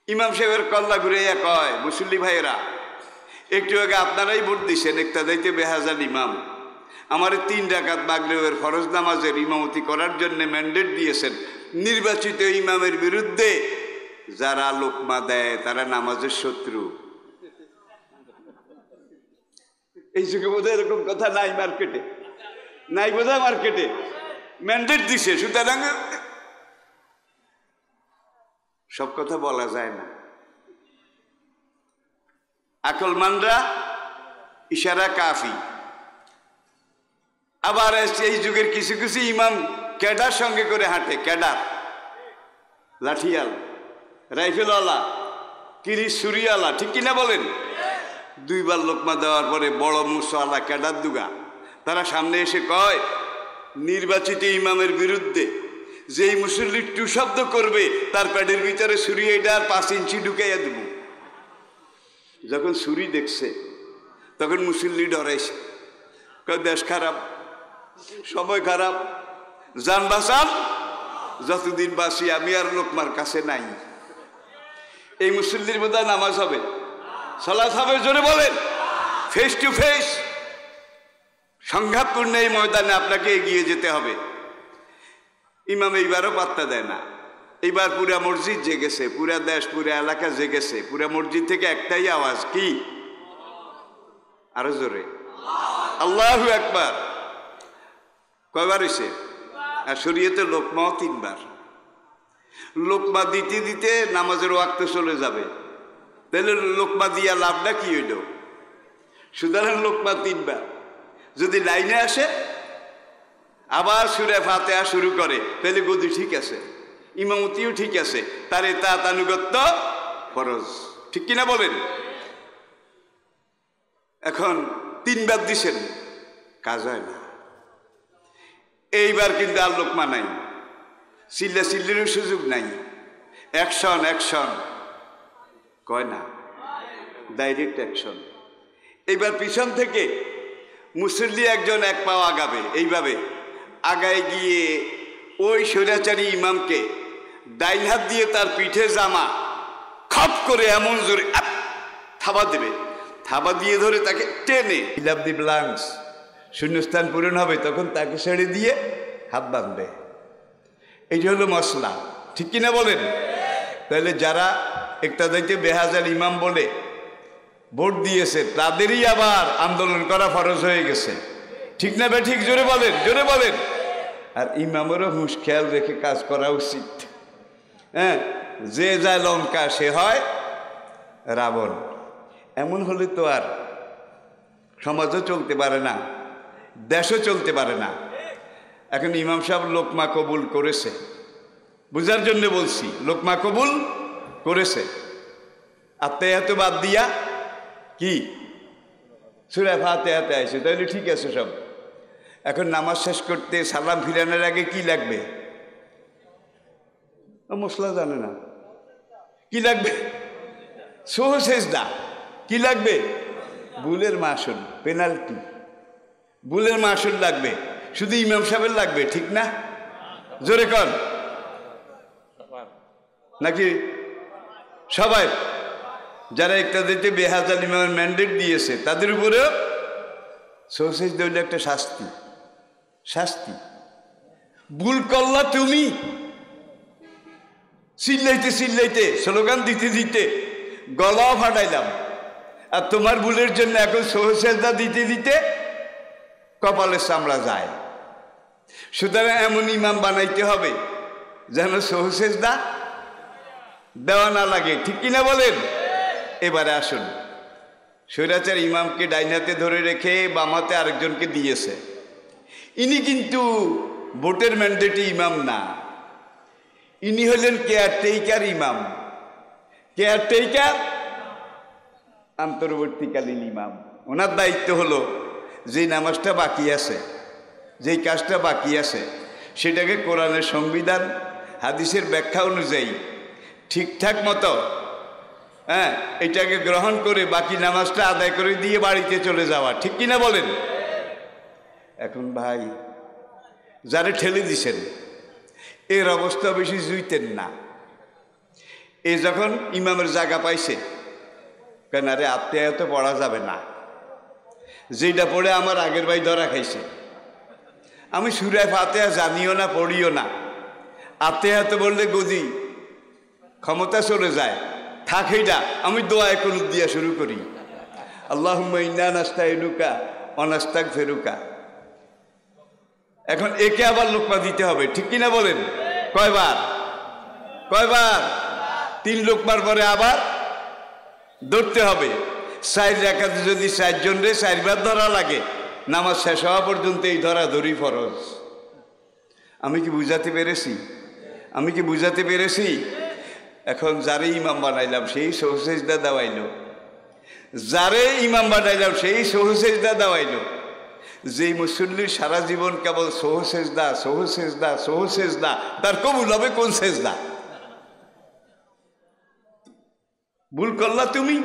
ইমাম সাহেবের কল্লা ঘুরাইয়া কয়, মুসল্লি ভাইয়েরা, একটু আগে আপনারাই ভোট দিচ্ছেন ইক্তাদাইতে বেহাজাল ইমাম, আমার 3 রাকাত মাগরিবের ফরজ নামাজের ইমামতি করার জন্য ম্যান্ডেট দিয়েছেন। নির্বাচিত ইমামের বিরুদ্ধে যারা লোকমা দেয় তারা নামাজের শত্রু। এই যুগে বোধহয় এরকম কথা নাই মার্কেটে, নাই বোধহয় মার্কেটে। ম্যান্ডেট দিছে, সুতরাং সব কথা বলা যায় না। আকলমানরা ইশারা কাফি। আবার এই যুগের কিছু কিছু ইমাম ক্যাডার সঙ্গে করে হাঁটে, ক্যাডার লাঠিয়াল, রাইফেলওয়ালা, কিরিশ সুরিয়ালা, ঠিক কিনা বলেন? দুইবার লোকমা দেওয়ার পরে বড় মুসাওয়ালা ক্যাডার দুগা তারা সামনে এসে কয়, নির্বাচিত ইমামের বিরুদ্ধে যেই মুসল্লি টু শব্দ করবে তার প্যাডের ভিতরে ছুরি এটা আর 5 ইঞ্চি ঢুকাইয়া দেব। যখন ছুরি দেখছে তখন মুসল্লি ডরাইছে, কয় দেশ খারাপ, সময় খারাপ, জান বাঁচান, যতদিন বাঁচি আমি আর লোকমার কাছে নাই। এই মুসল্লির বোধহয় নামাজ হবে, সালাত হবে, জোরে বলেন। ফেস টু ফেস সংঘাতপূর্ণ এই ময়দানে আপনাকে এগিয়ে যেতে হবে। ইমাম এইবারও পাত্তা দেয় না। এইবার পুরা মসজিদ জেগেছে, পুরা দেশ পুরা এলাকা জেগেছে, পুরা মসজিদ থেকে একটাই আওয়াজ, কি? আরো জোরে, আল্লাহু আকবার। কয়বার হয়েছে? আর শরীয়তে লোকমাও 3 বার। লোকমা দিতে দিতে নামাজের ওয়াক্ত চলে যাবে, তাহলে লোকমা দিয়া লাভটা কি হইল? সুতরাং লোকমা 3 বার। যদি লাইনে আসে আবার সূরা ফাতিহা শুরু করে, তাহলে গদি ঠিক আছে, ইমামতিও ঠিক আছে, তার ইতাআত আনুগত্য ফরজ, ঠিক কিনা বলেন? এখন 3 বার দিছেন, কাজ হয় না। এইবার কিন্তু আর লোকমা নাই, চিল্লা চিল্লিরও সুযোগ নাই, অ্যাকশন অ্যাকশন কয় না, ডাইরেক্ট অ্যাকশন। এইবার পিছন থেকে মুসল্লি একজন 1 পা আগাবে, এইভাবে আগায় গিয়ে ওই স্বৈরাচারী ইমামকে ডাইন হাত দিয়ে তার পিঠে জামা খপ করে এমন জোরে থাবা দেবে, থাবা দিয়ে ধরে তাকে টেনে ফিল আপ দি ব্ল্যাঙ্কস, শূন্যস্থান পূরণ হবে, তখন তাকে ছেড়ে দিয়ে হাত বাঁধবে। এইটা হলো মশলা, ঠিক কিনা বলেন? তাহলে যারা ইক্তাদাইতে বেহাজাল ইমাম বলে ভোট দিয়েছে তাদেরই আবার আন্দোলন করা ফরজ হয়ে গেছে, ঠিক না? ঠিক, জোরে বলেন, জোরে বলেন। আর ইমামেরও হুঁশ খেয়াল রেখে কাজ করা উচিত। হ্যাঁ, যে যায় লঙ্কা সে হয় রাবণ। এমন হলে তো আর সমাজও চলতে পারে না, দেশও চলতে পারে না। এখন ইমাম সাহেব লোকমা কবুল করেছে, বুঝার জন্য বলছি, লোকমা কবুল করেছে, আত্মায়াত বাদ দিয়া কি সূরা ফাতিহাতে আইছে, তাহলে ঠিক আছে সব। এখন নামাজ শেষ করতে সালাম ফিরানোর আগে কি লাগবে? মশলা জানে না কি লাগবে? সহ সেজদা। কি লাগবে? বুলের মাসুল, পেনাল্টি, বুলের মাসুল লাগবে। শুধু ইমাম সাহেবের লাগবে, ঠিক না? জোরে কর, নাকি সবাই? যারা ইক্তাদাতে বেহাজাল ইমামের ম্যান্ডেট দিয়েছে তাদের উপরেও সৌসেজ দৌলে একটা শাস্তি, শাস্তি। ভুল করলা তুমি, চিল্লাইতে চিল্লাইতে স্লোগান দিতে দিতে গলাও ফাটাইলাম, আর তোমার ভুলের জন্য এখন সহসেজদা দিতে দিতে কপালের চামড়া যায়। সুতরাং এমন ইমাম বানাইতে হবে যেন সহসেজদা দেওয়া না লাগে, ঠিক কিনা বলেন? এবারে আসুন, স্বৈরাচার ইমামকে ডাইনাতে ধরে রেখে বামাতে আরেকজনকে দিয়েছে। ইনি কিন্তু ভোটের ম্যান্ডেটে ইমাম না, ইনি হলেন কেয়ারটেকার ইমাম। কেয়ারটেকার অন্তর্বর্তীকালীন ইমাম। ওনার দায়িত্ব হলো যেই নামাজটা বাকি আছে, যেই কাজটা বাকি আছে, সেটাকে কোরআনের সংবিধান হাদিসের ব্যাখ্যা অনুযায়ী ঠিকঠাক মতো এটাকে গ্রহণ করে বাকি নামাজটা আদায় করে দিয়ে বাড়িতে চলে যাওয়া, ঠিক কিনা বলেন? এখন ভাই যারা ঠেলে দিছেন এর অবস্থা বেশি জুইতেন না। এ যখন ইমামের জায়গা পাইছে, কেন আরে আত্মীয় তো পড়া যাবে না, যেটা পড়ে আমার আগের ভাই ধরা খাইছে। আমি সূরা ফাতিহা জানিও না, পড়িও না, আত্মীয় বললে গদি ক্ষমতা চলে যায়, থাক এইটা। আমি দোয়া এখন দিয়া শুরু করি, আল্লাহুম্মা ইন্না নাস্তাইনুকা ওয়া নাস্তাগফিরুকা। এখন একে আবার লোকমা দিতে হবে, ঠিক কিনা বলেন? কয়বার? কয়বার? 3 লোকমার পরে আবার ধরতে হবে। 4 রাকাতে যদি 4 জন রে 4 বার ধরা লাগে, নামাজ শেষ হওয়া পর্যন্ত এই ধরা ধরি ফরজ। আমি কি বুঝাতে পেরেছি? আমি কি বুঝাতে পেরেছি? এখন যারে ইমাম বানাইলাম সেই সহসেজদা দেওয়াইল, যারে ইমাম বানাইলাম সেই সহসেজদা দেওয়াইল। যেই মুসল্লির সারা জীবন কেবল সহসেজদা সহসেজদা সহসেজদা, তার কবুল হবে কোন সেজদা? ভুল করলা তুমি,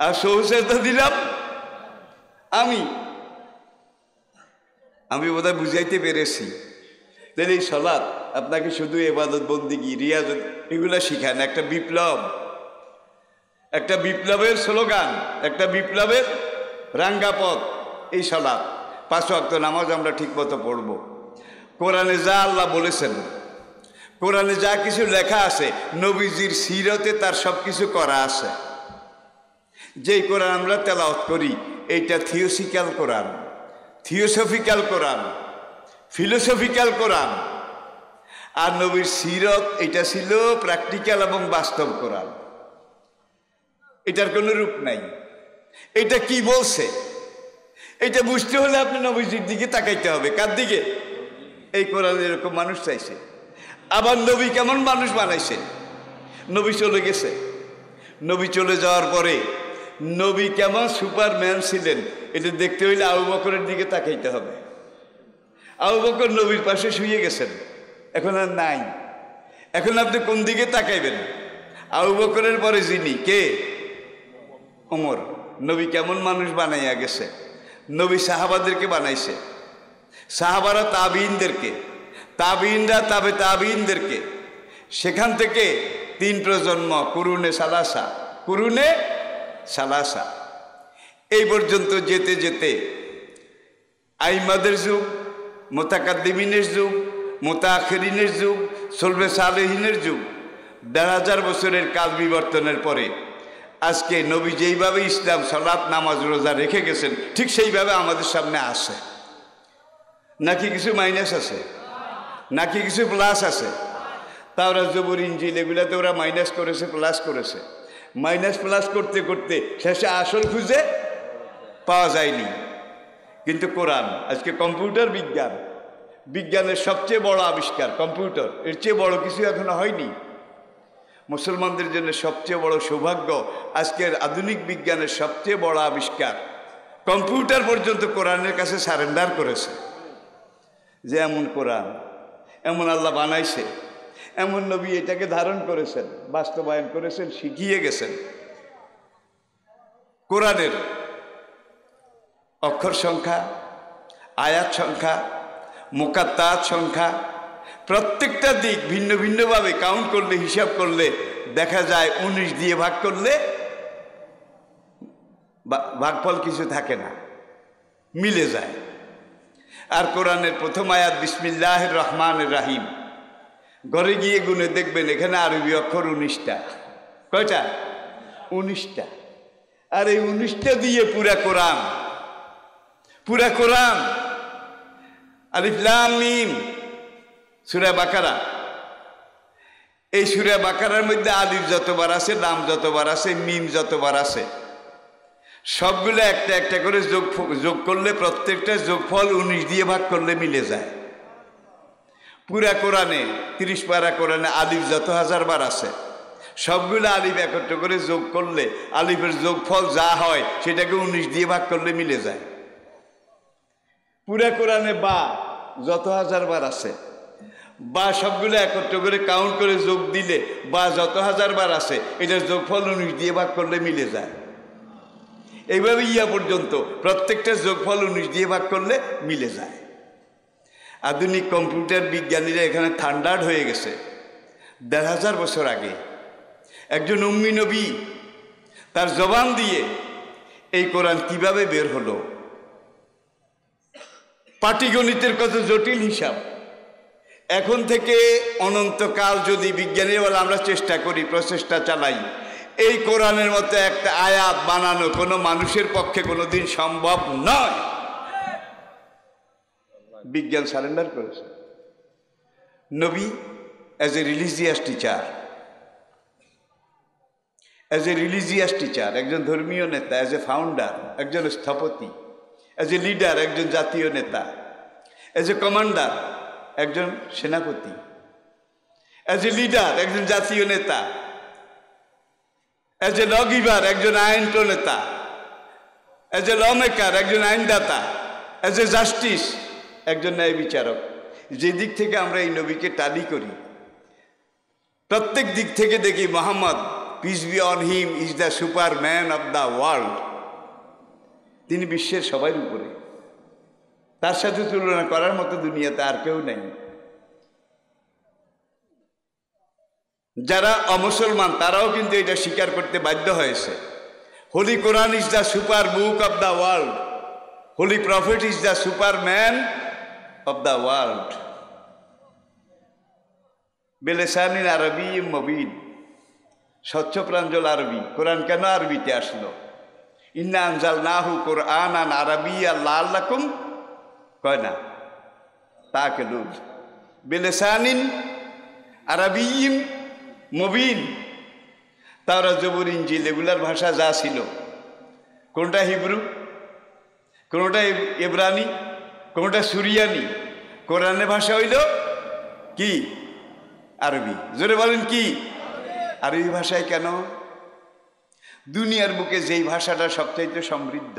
আর সহসেজদা দিলাম আমি। বোধহয় বুঝাইতে পেরেছি। তাহলে এই সালাত আপনাকে শুধু ইবাদত বন্দেগী রিয়াজত এগুলা শিখায় না, একটা বিপ্লব, একটা বিপ্লবের স্লোগান, একটা বিপ্লবের রাঙ্গাপথ এই সালাত। 5 ওয়াক্ত নামাজ আমরা ঠিক মতো পড়ব। কোরআনে যা আল্লাহ বলেছেন, কোরআনে যা কিছু লেখা আছে, নবীজির সিরতে তার সব কিছু করা আছে। যেই কোরআন আমরা তেলাওয়াত করি এইটা থিওসিক্যাল কোরআন, থিওসফিক্যাল কোরআন, ফিলোসফিক্যাল কোরআন। আর নবীর সিরত এটা ছিল প্র্যাকটিক্যাল এবং বাস্তব কোরআন। এটার কোনো রূপ নাই। এটা কি বলছে এটা বুঝতে হলে আপনি নবীজির দিকে তাকাইতে হবে। কার দিকে? এই কোরআন এরকম মানুষ চাইছে। আবার নবী কেমন মানুষ বানাইছে? নবী চলে গেছে, নবী চলে যাওয়ার পরে নবী কেমন সুপারম্যান ছিলেন এটা দেখতে হইলে আবু বকরের দিকে তাকাইতে হবে। আবু বকর নবীর পাশে শুয়ে গেছেন, এখন আর নাই। এখন আপনি কোন দিকে তাকাইবেন? আবু বকরের পরে যিনি, কে? ওমর। নবী কেমন মানুষ বানাইয়া গেছে? নবী সাহাবাদেরকে বানাইছে, সাহাবারা তাবিইনদেরকে, তাবিইনরা তাবে তাবিইনদেরকে, সেখান থেকে 3 প্রজন্ম, কুরুনে সালাসা, কুরুনে সালাসা, এই পর্যন্ত যেতে যেতে আইমাদের যুগ, মুতাকাদ্দিমিনের যুগ, মুতাআখিরিনের যুগ, সলবে সালেহিনের যুগ, 1000 বছরের কাল বিবর্তনের পরে আজকে নবী যেইভাবে ইসলাম সালাত নামাজ রোজা রেখে গেছেন ঠিক সেইভাবে আমাদের সামনে আসে। নাকি কিছু মাইনাস আছে, নাকি কিছু প্লাস আছে? তাওরাত জবুর ইনজিল এগুলাতে ওরা মাইনাস করেছে, প্লাস করেছে। মাইনাস প্লাস করতে করতে শেষে আসল খুঁজে পাওয়া যায়নি। কিন্তু কোরআন, আজকে কম্পিউটার বিজ্ঞান, বিজ্ঞানের সবচেয়ে বড় আবিষ্কার কম্পিউটার, এর চেয়ে বড় কিছু এখনো হয়নি। মুসলমানদের জন্য সবচেয়ে বড় সৌভাগ্য, আজকের আধুনিক বিজ্ঞানের সবচেয়ে বড় আবিষ্কার কম্পিউটার পর্যন্ত কোরআনের কাছে সারেন্ডার করেছে। যে এমন কোরআন, এমন আল্লাহ বানাইছে, এমন নবী এটাকে ধারণ করেছেন, বাস্তবায়ন করেছেন, শিখিয়ে গেছেন। কোরআনের অক্ষর সংখ্যা, আয়াত সংখ্যা, মুকাত্তাত সংখ্যা, প্রত্যেকটা দিক ভিন্ন ভিন্নভাবে কাউন্ট করলে, হিসাব করলে দেখা যায় 19 দিয়ে ভাগ করলে ভাগফল কিছু থাকে না, মিলে যায়। আর কোরআনের প্রথম আয়াত বিসমিল্লাহির রহমানির রহিম, ঘরে গিয়ে গুনে দেখবেন এখানে আরবি অক্ষর 19টা। কয়টা? 19টা। আর এই 19টা দিয়ে পুরা কোরআন, পুরা কোরআন। আলিফ লাম মিম, সূরা বাকারা। এই সূরা বাকারার মধ্যে আলিফ যতবার আছে, লাম যতবার আছে, মিম যতবার আছে, সবগুলো একটা একটা করে যোগ করলে প্রত্যেকটা যোগফল 19 দিয়ে ভাগ করলে মিলে যায়। পুরা কোরআনে 30 পারা কোরআনে আলিফ যত 1000 বার আছে, সবগুলো আলিফ একত্র করে যোগ করলে আলিফের যোগফল যা হয় সেটাকে 19 দিয়ে ভাগ করলে মিলে যায়। পুরা কোরআনে বা যত 1000 বার আছে, বা সবগুলো একত্র করে কাউন্ট করে যোগ দিলে বা যত 1000 বার আছে এটার যোগফল 19 দিয়ে ভাগ করলে মিলে যায়। এইভাবে ইয়া পর্যন্ত প্রত্যেকটা যোগফল 19 দিয়ে ভাগ করলে মিলে যায়। আধুনিক কম্পিউটার বিজ্ঞানীরা এখানে থান্ডার্ড হয়ে গেছে। 1000 বছর আগে একজন উম্মি নবী তার জবান দিয়ে এই কোরআন কিভাবে বের হলো, পাটিগণিতের কত জটিল হিসাব। এখন থেকে অনন্তকাল যদি বিজ্ঞানীরা বলে আমরা চেষ্টা করি, প্রচেষ্টা চালাই, এই কোরআনের মতো একটা আয়াত বানানো কোনো মানুষের পক্ষে কোনোদিন সম্ভব নয়। বিজ্ঞান সারেন্ডার করেছে। নবী as a religious teacher, as a religious teacher, একজন ধর্মীয় নেতা, অ্যাজ এ ফাউন্ডার, একজন স্থপতি, অ্যাজ এ লিডার, একজন জাতীয় নেতা, অ্যাজ এ কমান্ডার, একজন সেনাপতি, অ্যাজ এ লিডার একজন জাতীয় নেতা, অ্যাজ এ ল গিভার একজন আইন প্রণেতা, অ্যাজ এ ল মেকার একজন আইনদাতা, অ্যাজ এ জাস্টিস একজন ন্যায় বিচারক। যে দিক থেকে আমরা এই নবীকে টালি করি, প্রত্যেক দিক থেকে দেখি Mohammad peace be on him is the superman of the world. তিনি বিশ্বের সবার উপরে, তার সাথে তুলনা করার মতো দুনিয়াতে আর কেউ নেই। যারা অমুসলমান তারাও কিন্তু এটা স্বীকার করতে বাধ্য হয়েছে। Holy Quran is the super book of the world, holy prophet is the superman of the world. বেলেসানিন আরবি মুবিন, স্বচ্ছ প্রাঞ্জল আরবি। কোরআন কেন আরবিতে আসলো? ইন্না আনজালনাহু কুরআনান আরাবিয়্যান লাআল্লাকুম কয় না তাকিলুন, বেলেসানিন আরবিয়্যিন মুবিন। তাওরাত জবুর ইনজিল এগুলার ভাষা যা ছিল, কোনটা হিব্রু, কোনটা ইব্রানি, কোনটা সুরিয়ানি। কোরআনের ভাষা হইল কি? আরবি। জোরে বলেন কি? আরবি ভাষায় কেন? দুনিয়ার বুকে যেই ভাষাটা সবচাইতে সমৃদ্ধ,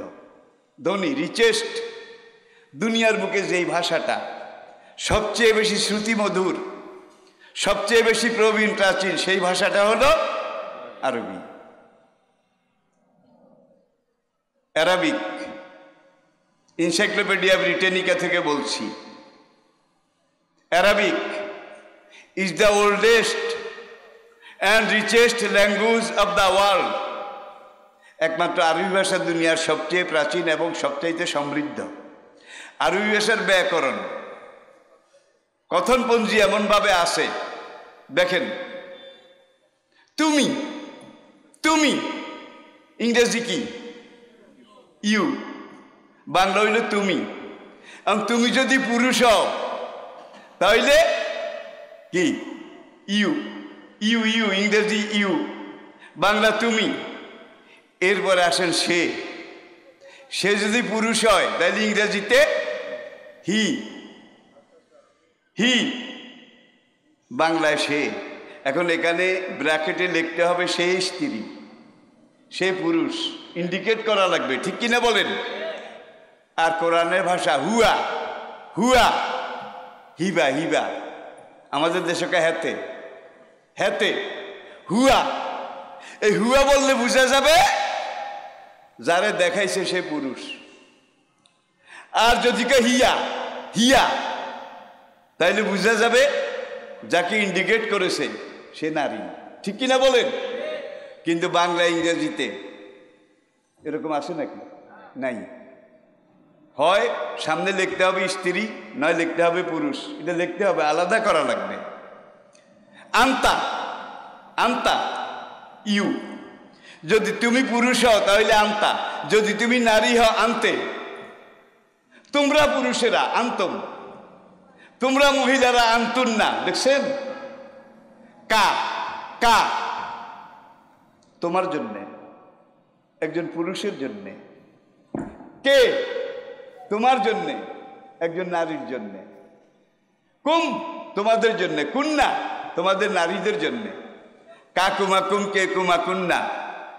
ধনী, রিচেস্ট, দুনিয়ার বুকে যেই ভাষাটা সবচেয়ে বেশি শ্রুতিমধুর, সবচেয়ে বেশি প্রবীণ, প্রাচীন, সেই ভাষাটা হলো আরবি। অ্যারাবিক এনসাইক্লোপিডিয়া ব্রিটানিকা থেকে বলছি, Arabic is the oldest and richest language of the world. একমাত্র আরবি ভাষা দুনিয়ার সবচেয়ে প্রাচীন এবং সবচাইতে সমৃদ্ধ। আরবি ভাষার ব্যাকরণ, কথনপঞ্জি এমনভাবে আছে, দেখেন, তুমি, তুমি, ইংরেজি কি? ইউ, বাংলা হইল তুমি। এবং তুমি যদি পুরুষ হও তাহলে কি? ইউ, ইউ, ইউ, ইংরেজি ইউ, বাংলা তুমি। এরপরে আসেন সে, সে যদি পুরুষ হয় তাহলে ইংরেজিতে হি, হি, বাংলায় সে। এখন এখানে ব্র্যাকেটে লিখতে হবে সে স্ত্রী, সে পুরুষ, ইন্ডিকেট করা লাগবে, ঠিক কিনা বলেন? আর কোরআনের ভাষা হুয়া, হুয়া, হিবা, হিবা। আমাদের দেশকে হেতে, হেতে, হুয়া। এই হুয়া বললে বুঝা যাবে যারে দেখাইছে সে পুরুষ। আর যদি কে হিয়া, হিয়া, তাইলে বুঝা যাবে যাকে ইন্ডিকেট করেছে সে নারী, ঠিক কিনা বলেন? কিন্তু বাংলা ইংরেজিতে এরকম আছে নাকি? নাই। হয় সামনে লিখতে হবে স্ত্রী, নয় লিখতে হবে পুরুষ। এটা লিখতে হবে, আলাদা করা লাগবে। আন্তা, আন্তা, ইউ। যদি তুমি পুরুষ হও তাহলে আন্তা, যদি তুমি নারী হও আনতে। তোমরা পুরুষেরা আন্তম, তোমরা মহিলারা আন্তুন না। দেখছেন? কা, কা, তোমার জন্যে, একজন পুরুষের জন্যে। কে, তোমার জন্যে, একজন নারীর জন্যে। কুম, তোমাদের জন্যে। কুন্না, তোমাদের নারীদের জন্যে। কা কুমা কুম, কে কুমা কুন্না,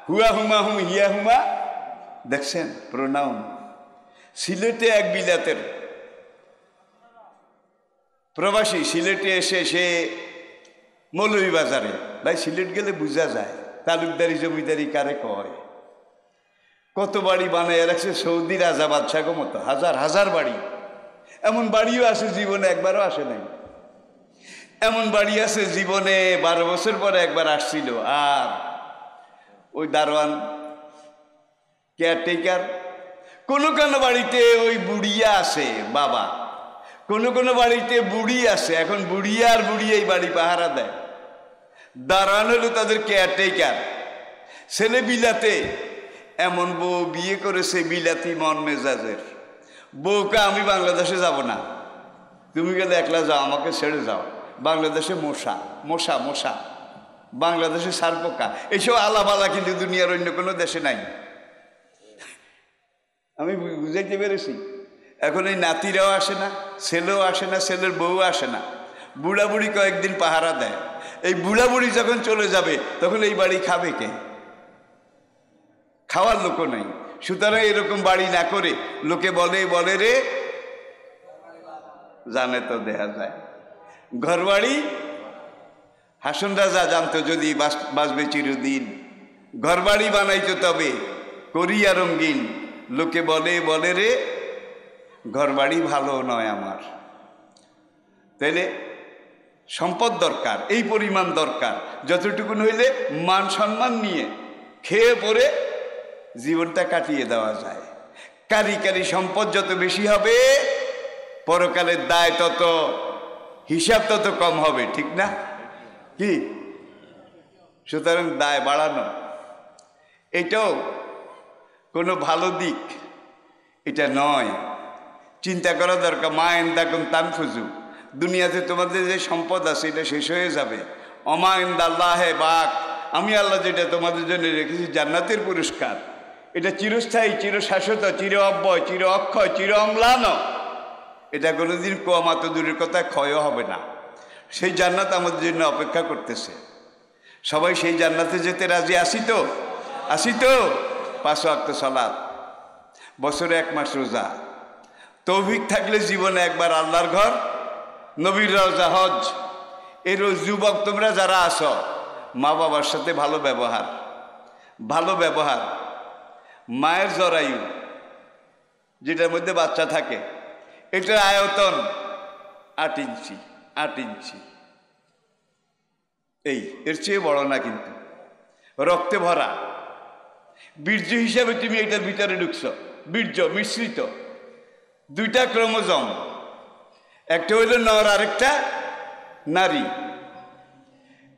হুয়া হুমা হুম, হিয়া হুমা। দেখছেন প্রোনাউন। সিলেটে এক বিলাতের প্রবাসী সিলেটে এসে সে মৌলভীবাজারে, ভাই সিলেট গেলে বোঝা যায় তালুকদারি জমিদারি কারে কয়। কত বাড়ি বানায় রাখছে সৌদি রাজা বাদশাহ মতো, হাজার হাজার বাড়ি। এমন বাড়িও আছে জীবনে একবারও আসে নাই। এমন বাড়ি আছে জীবনে 12 বছর পরে একবার আসছিল। আর ওই দারোয়ান, কেয়ারটেকার, কোনো কোনো বাড়িতে ওই বুড়িয়া আছে বাবা, কোনো কোনো বাড়িতে বুড়ি আছে। এখন বুড়িয়া আর বুড়ি এই বাড়ি পাহারা দেয়। দারোয়ান হলো তাদের কেয়ারটেকার। ছেলে বিলাতে, এমন বউ বিয়ে করেছে বিলাতি মন মেজাজের। বউকে আমি বাংলাদেশে যাব না, তুমি গেলে একলা যাও, আমাকে ছেড়ে যাও। বাংলাদেশে মশা, মশা, মশা, বাংলাদেশে সারপোকা, এইসব আলাপালা কিন্তু দুনিয়ার অন্য কোনো দেশে নাই। আমি বুঝাইতে পেরেছি। এখন এই নাতিরাও আসে না, ছেলেও আসে না, ছেলের বউ আসে না। বুড়া বুড়ি কয়েকদিন পাহারা দেয়। এই বুড়া বুড়ি যখন চলে যাবে তখন এই বাড়ি খাবে কে? খাওয়ার লোকও নাই। সুতরাং এরকম বাড়ি না করে লোকে বলে রে, জানে তো দেখা যায় ঘরবাড়ি। হাসন রাজা জানতো যদি বাঁচবে চিরদিন, ঘরবাড়ি বানাইতো তবে করিয়া রঙ্গিন। লোকে বলে রে, ঘরবাড়ি ভালো নয় আমার। তাইলে সম্পদ দরকার, এই পরিমাণ দরকার যতটুকুন হইলে মান সম্মান নিয়ে খেয়ে পরে জীবনটা কাটিয়ে দেওয়া যায়। কারি সম্পদ যত বেশি হবে পরকালের দায় তত, হিসাব তত কম হবে, ঠিক না কি? সুতরাং দায় বাড়ানো এটাও কোনো ভালো দিক এটা নয়, চিন্তা করা দরকার। মা এন্দাকুম তানফুজু, দুনিয়াতে তোমাদের যে সম্পদ আছে এটা শেষ হয়ে যাবে। অমা ইনদাল্লাহে বাক, আমি আল্লাহ যেটা তোমাদের জন্য রেখেছি জান্নাতের পুরস্কার, এটা চিরস্থায়ী, চিরশাশ্বত, চির অব্যয়, চির অক্ষয়, চির অম্লান। এটা কোনোদিন কিয়ামত দূরের কথা ক্ষয় হবে না। সেই জান্নাত আমাদের জন্য অপেক্ষা করতেছে। সবাই সেই জান্নাতে যেতে রাজি আছি তো? 5 ওয়াক্ত সালাত, বছরে 1 মাস রোজা, তৌফিক থাকলে জীবনে একবার আল্লাহর ঘর, নবীর রওজা, হজ। এই যুবক তোমরা যারা আছো, মা বাবার সাথে ভালো ব্যবহার। মায়ের জরায়ু যেটার মধ্যে বাচ্চা থাকে, এটার আয়তন 8 ইঞ্চি, এর চেয়ে বড় না, কিন্তু রক্তে ভরা বীর্য হিসাবে তুমি এটার ভিতরে ঢুকছ। বীর্য মিশ্রিত, 2টা ক্রোমোজোম, একটা হইল নর আরেকটা নারী।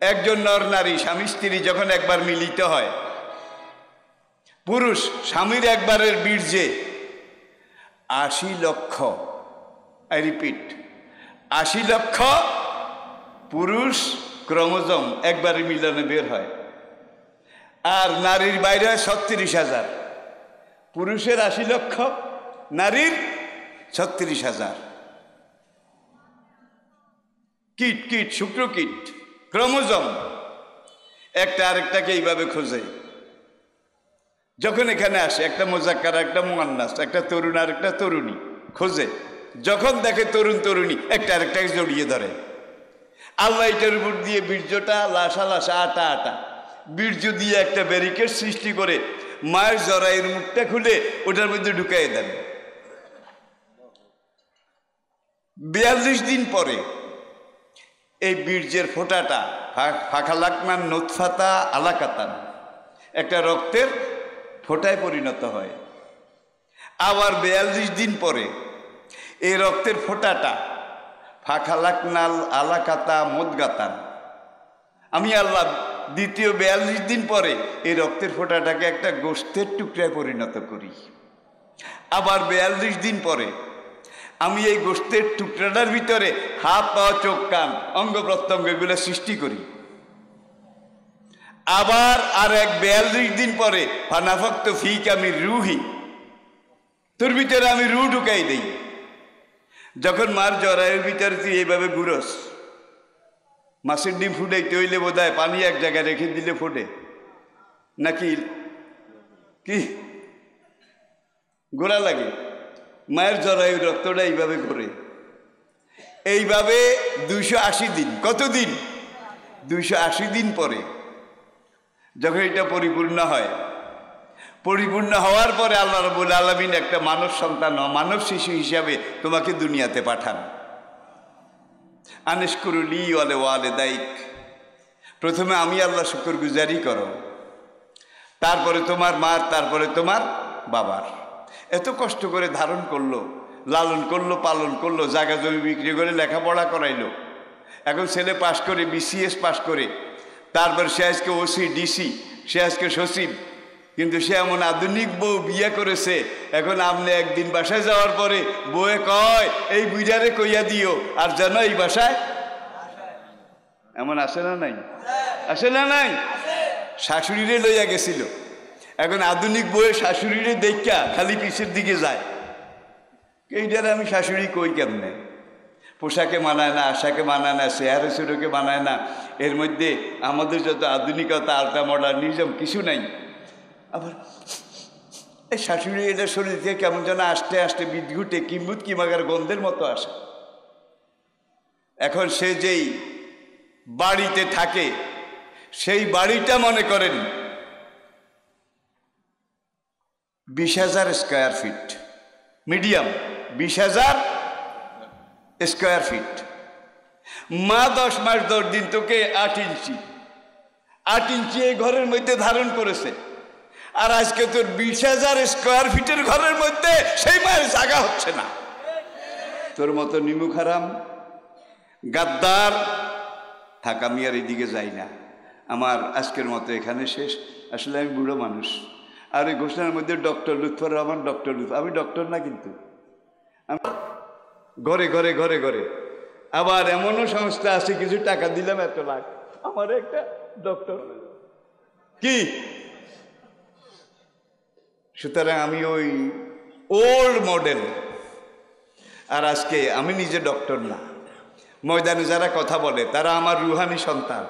একজন নর নারী স্বামী স্ত্রী যখন একবার মিলিত হয়, পুরুষ স্বামীর একবারের বীর্যে 80 লক্ষ, আই রিপিট, 80 লক্ষ পুরুষ ক্রোমোজোম একবারে মিলনে বের হয়। আর নারীর বাইরে হয় 36,000। পুরুষের 80 লক্ষ, নারীর 36,000। কীট শুক্রকীট ক্রোমোজোম একটা আরেকটাকে এইভাবে খোঁজে। যখন এখানে আসে একটা মোজাক্কার, একটা মুয়ান্নাস, একটা তরুণ আর একটা তরুণী খোঁজে, যখন দেখে তরুণী একটা আরেকটাকে জড়িয়ে ধরে। আল্লাহ এটার উপর দিয়ে বীর্যটা লাসা আটা বীর্য দিয়ে একটা ব্যারিকেড সৃষ্টি করে মায়ের জরায়ুর মুখটা খুলে ওটার মধ্যে ঢুকাই দেন। 42 দিন পরে এই বীর্যের ফোঁটাটা ফাখালাকনান নুতফাতা আলাকাতান, একটা রক্তের ফোঁটায় পরিণত হয়। আবার 42 দিন পরে এই রক্তের ফোঁটাটা ফাখালাকনাল আলাকাতা মুদগাতান, আমি আল্লাহ দ্বিতীয় 42 দিন পরে এই রক্তের ফোঁটাটাকে একটা গোশতের টুকরায় পরিণত করি। আবার 42 দিন পরে আমি এই গোশতের টুকরাটার ভিতরে হাত পা চোখ কান অঙ্গ প্রত্যঙ্গ এগুলো সৃষ্টি করি। আবার আর এক 42 দিন পরে ফানাফাক্তু ফীকা আমি রুহি, তোর ভিতরে আমি রু ঢুকাই দেই। যখন মার জরায়ুর ভিতরে তুই এইভাবে ঘুরস, মাছের ডিম ফুটাইতে হইলে বোধ হয় পানি এক জায়গায় রেখে দিলে ফোটে নাকি কি ঘোরা লাগে? মায়ের জরায়ু রক্তটা এইভাবে ঘোরে। এইভাবে 280 দিন, কতদিন? 280 দিন পরে যখন এটা পরিপূর্ণ হয়, পরিপূর্ণ হওয়ার পরে আল্লাহ রাব্বুল আলামিন একটা মানব সন্তান, মানব শিশু হিসাবে তোমাকে দুনিয়াতে পাঠান। আনিশকুরুলি ওয়ালে ওয়ালিদাইক, প্রথমে আমি আল্লাহ শুকর গুজারি করো, তারপরে তোমার মার, তারপরে তোমার বাবার। এত কষ্ট করে ধারণ করলো, লালন করলো, পালন করলো, জায়গা জমি বিক্রি করে লেখাপড়া করাইলো। এখন ছেলে পাশ করে BCS পাশ করে, তারপর সে আজকে OC DC, সে আজকে সচিব। কিন্তু সে এমন আধুনিক বউ বিয়ে করেছে, এখন আপনি একদিন বাসায় যাওয়ার পরে বউয়ে কয় এই বুইড়ারে কইয়া দিও আর যেন এই বাসায়। এমন আসে না নাই? আসে না নাই? শাশুড়িরে লইয়া গেছিল, এখন আধুনিক বউয়ে শাশুড়িরে দেখা খালি পিছের দিকে যায়, এইটারে আমি শাশুড়ি কই কেমনে? পোশাকে মানায় না, আশাকে মানায় না, চেহারা সুরকে মানায় না। এর মধ্যে আমাদের যত আধুনিকতা, আলট্রা মডার্নিজম কিছু নাই। আবার এই শাশুড়ি এটা শরীর থেকে কেমন যেন আস্তে আস্তে বিদ্যুটে কিম্বুত কিমাগার গন্ধের মতো আসে। এখন সে যেই বাড়িতে থাকে সেই বাড়িটা মনে করেন 20,000 square feet, medium 20,000 square feet. মা 10 মাস 10 দিন তোকে 8 ইঞ্চি এই ঘরের মধ্যে ধারণ করেছে। আর আজকে তোর 20,000 স্কোয়ার ফিটের ঘরের মধ্যে সেই মায়ের জায়গা হচ্ছে না। তোর মতো নিমুখ হারাম গাদ্দার থাকা, আমি আর এদিকে যাই না। আমার আজকের মতো এখানে শেষ। আসলে আমি বুড়ো মানুষ। আর এই ঘোষণার মধ্যে ডক্টর লুৎফর রহমান, ডক্টর লুৎফর, আমি ডক্টর না, কিন্তু ঘরে ঘরে ঘরে ঘরে আবার এমনও সংস্থা আছে কিছু টাকা দিলাম এত লাখ, আমার একটা ডক্টর কি। সুতরাং আমি ওই ওল্ড মডেল। আর আজকে আমি নিজে ডক্টর না, ময়দানে যারা কথা বলে তারা আমার রুহানি সন্তান।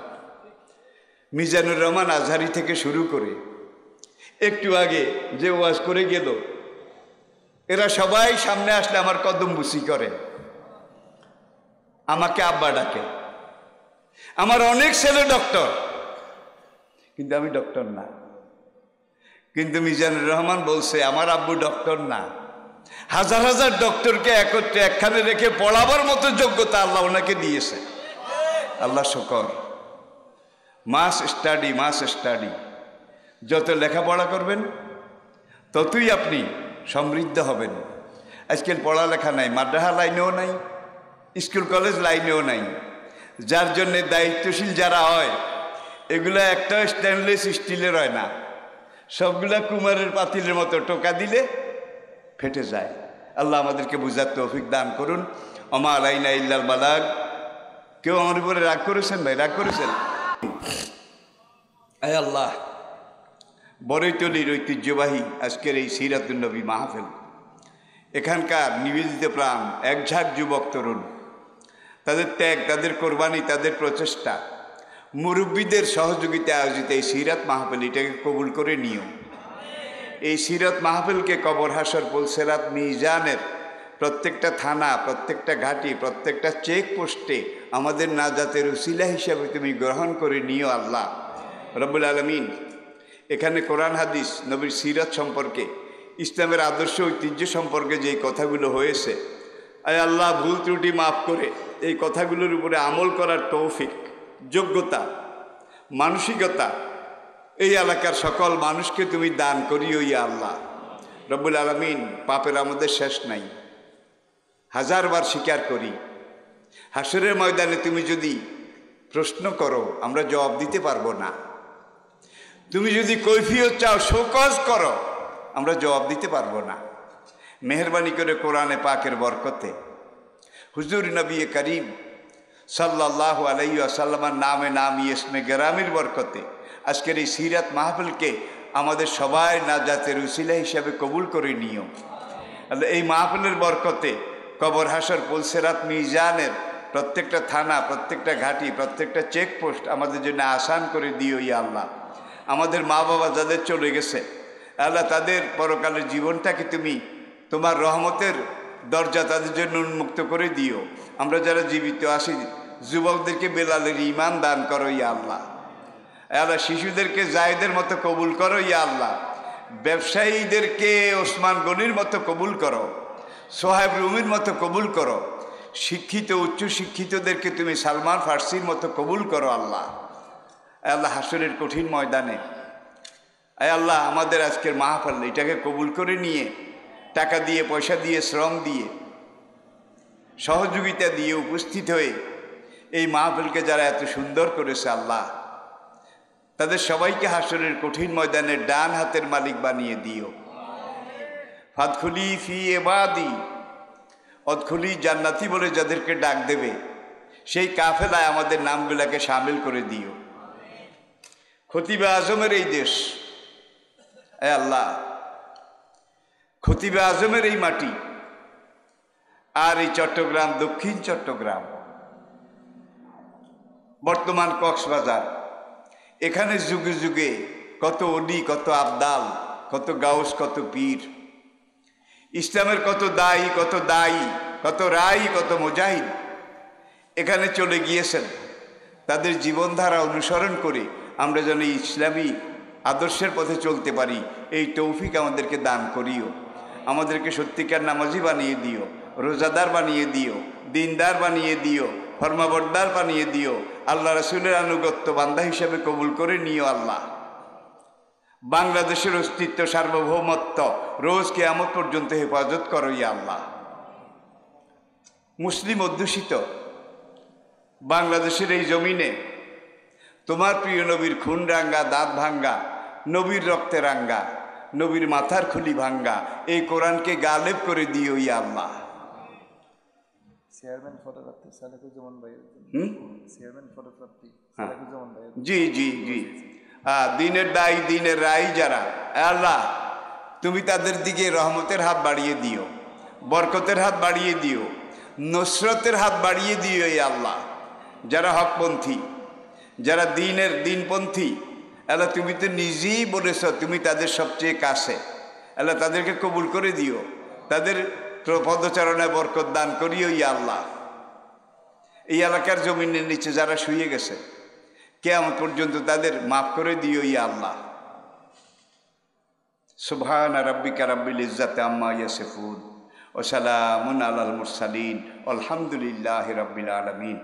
মিজানুর রহমান আজহারি থেকে শুরু করে একটু আগে যে ওয়াজ করে গেল, এরা সবাই সামনে আসলে আমার কদম বুসি করে, আমাকে আব্বা ডাকে। আমার অনেক ছেলে ডক্টর, কিন্তু আমি ডক্টর না। কিন্তু মিজানুর রহমান বলছে আমার আব্বু ডক্টর না। হাজার হাজার ডক্টরকে একত্রে একখানে রেখে পড়াবার মতো যোগ্যতা আল্লাহ ওনাকে দিয়েছে। আল্লাহ শুকর। মাস স্টাডি। যত লেখাপড়া করবেন ততই আপনি সমৃদ্ধ হবেন। আজকাল পড়ালেখা নাই, মাদ্রাসা লাইনেও নাই, স্কুল কলেজ লাইনেও নাই। যার জন্যে দায়িত্বশীল যারা হয় এগুলো একটা স্টেনলেস স্টিলের হয় না, সবগুলা কুমারের পাতিলের মতো টোকা দিলে ফেটে যায়। আল্লাহ আমাদেরকে বুঝার তৌফিক দান করুন। ওমা আলাইনা ইল্লাল বালাগ। কেউ আমার উপরে রাগ করেছেন ভাই? রাগ করেছেন? আয় আল্লাহ, বড়ইতলির ঐতিহ্যবাহী আজকের এই সিরাতুন নবী মাহফিল, এখানকার নিবেদিত প্রাণ এক ঝাঁক যুবক তরুণ, তাদের ত্যাগ, তাদের কোরবানি, তাদের প্রচেষ্টা, মুরব্বীদের সহযোগিতা আয়োজিত এই সিরাত মাহফিল, এটাকে কবুল করে নিও। এই সিরাত মাহফিলকে কবর, হাসর, পুলসিরাত, মিজানের প্রত্যেকটা থানা, প্রত্যেকটা ঘাটি, প্রত্যেকটা চেকপোস্টে আমাদের নাজাতের উসিলা হিসাবে তুমি গ্রহণ করে নিও আল্লাহ রব্বুল আলামিন। এখানে কোরআন হাদিস, নবীর সিরাত সম্পর্কে, ইসলামের আদর্শ ঐতিহ্য সম্পর্কে যেই কথাগুলো হয়েছে, আয় আল্লাহ ভুল ত্রুটি মাফ করে এই কথাগুলোর উপরে আমল করার তৌফিক, যোগ্যতা, মানসিকতা এই এলাকার সকল মানুষকে তুমি দান করিও ইয়া আল্লাহ রব্বুল আলামিন। পাপের আমাদের শেষ নাই, হাজারবার স্বীকার করি। হাসরের ময়দানে তুমি যদি প্রশ্ন করো আমরা জবাব দিতে পারবো না। তুমি যদি কৈফিয়ত চাও, শোকজ করো, আমরা জবাব দিতে পারবো না। মেহরবানি করে কোরআনে পাকের বরকতে, হুজুর নবী করিম সাল্লাল্লাহু আলাইহি ওয়াসাল্লামের নামে নামি ইসমে গরামির বরকতে আজকের এই সিরাত মাহফিলকে আমাদের সবাই নাজাতের উসিলা হিসাবে কবুল করে নিও। এই মাহফিলের বরকতে কবর, হাসর, পুলসিরাত, মিজানের প্রত্যেকটা থানা, প্রত্যেকটা ঘাটি, প্রত্যেকটা চেকপোস্ট আমাদের জন্য আসান করে দিও ইয়া আল্লাহ। আমাদের মা বাবা যাদের চলে গেছে আল্লাহ, তাদের পরকালের জীবনটাকে তুমি তোমার রহমতের দরজা তাদের জন্য উন্মুক্ত করে দিও। আমরা যারা জীবিত আছি যুবকদেরকে বেলালের ঈমান দান করো ইয়া আল্লাহ। আল্লাহ শিশুদেরকে জায়েদের মতো কবুল করো ইয়া আল্লাহ। ব্যবসায়ীদেরকে ওসমান গনির মতো কবুল করো, সোহাইব রুমির মতো কবুল করো। শিক্ষিত উচ্চ শিক্ষিতদেরকে তুমি সালমান ফার্সির মতো কবুল করো আল্লাহ। আল্লাহ হাসরের কঠিন ময়দানে আয় আল্লাহ আমাদের আজকের মাহফিল এটাকে কবুল করে নিয়ে টাকা দিয়ে, পয়সা দিয়ে, শ্রম দিয়ে, সহযোগিতা দিয়ে উপস্থিত হয়ে এই মাহফিলকে যারা এত সুন্দর করেছে আল্লাহ, তাদের সবাইকে হাসরের কঠিন ময়দানের ডান হাতের মালিক বানিয়ে দিও। ফাদখুলি ফি ইবাদি, অদখুলি জান্নাতি বলে যাদেরকে ডাক দেবে সেই কাফেলায় আমাদের নামগুলাকে শামিল করে দিও। খতিবে আজমের এই দেশ, আল্লাহ খতিবে আজমের এই মাটি, আর এই চট্টগ্রাম দক্ষিণ চট্টগ্রাম, বর্তমান কক্সবাজার, এখানে যুগে যুগে কত অলি, কত আবদাল, কত গাউস, কত পীর, ইসলামের কত দায়ী, কত রাই, কত মুজাহিদ এখানে চলে গিয়েছেন। তাদের জীবনধারা অনুসরণ করে আমরা যেন ইসলামী আদর্শের পথে চলতে পারি, এই তৌফিক আমাদেরকে দান করিও। আমাদেরকে সত্যিকার নামাজি বানিয়ে দিও, রোজাদার বানিয়ে দিও, দিনদার বানিয়ে দিও, ফরমাবরদার বানিয়ে দিও। আল্লাহ রাসূলের আনুগত্য বান্দা হিসেবে কবুল করে নিও আল্লাহ। বাংলাদেশের অস্তিত্ব, সার্বভৌমত্ব রোজ কিয়ামত পর্যন্ত হেফাজত করো ইয়া আল্লাহ। মুসলিম অধ্যুষিত বাংলাদেশের এই জমিনে তোমার প্রিয় নবীর খুন রাঙ্গা, দাঁত ভাঙ্গা, নবীর রক্তে রাঙ্গা, নবীর মাথার খুলি ভাঙ্গা এই কোরআনকে গালেব করে দিও ইয়া আল্লাহ। জি জি জি, দিনের দায়ী, দিনের রাই যারা, আল্লাহ তুমি তাদের দিকে রহমতের হাত বাড়িয়ে দিও, বরকতের হাত বাড়িয়ে দিও, নসরতের হাত বাড়িয়ে দিও ইয়া আল্লাহ। যারা হকপন্থী, যারা দিনপন্থী, আল্লাহ তুমি তো নিজেই বলেছ তুমি তাদের সবচেয়ে কাছে, আল্লাহ তাদেরকে কবুল করে দিও, তাদের পদচারণায় বরকত দান করিও ইয়া আল্লাহ। এই এলাকার জমিনের নিচে যারা শুয়ে গেছে কিয়ামত পর্যন্ত তাদের মাফ করে দিও ইয়া আল্লাহ। সুবহান রাব্বিকা রাব্বিল ইজ্জাতি আম্মা ইয়াসিফুন ওয়া সালামুন আলাল মুরসালিন আলহামদুলিল্লাহি রাব্বিল আলামিন।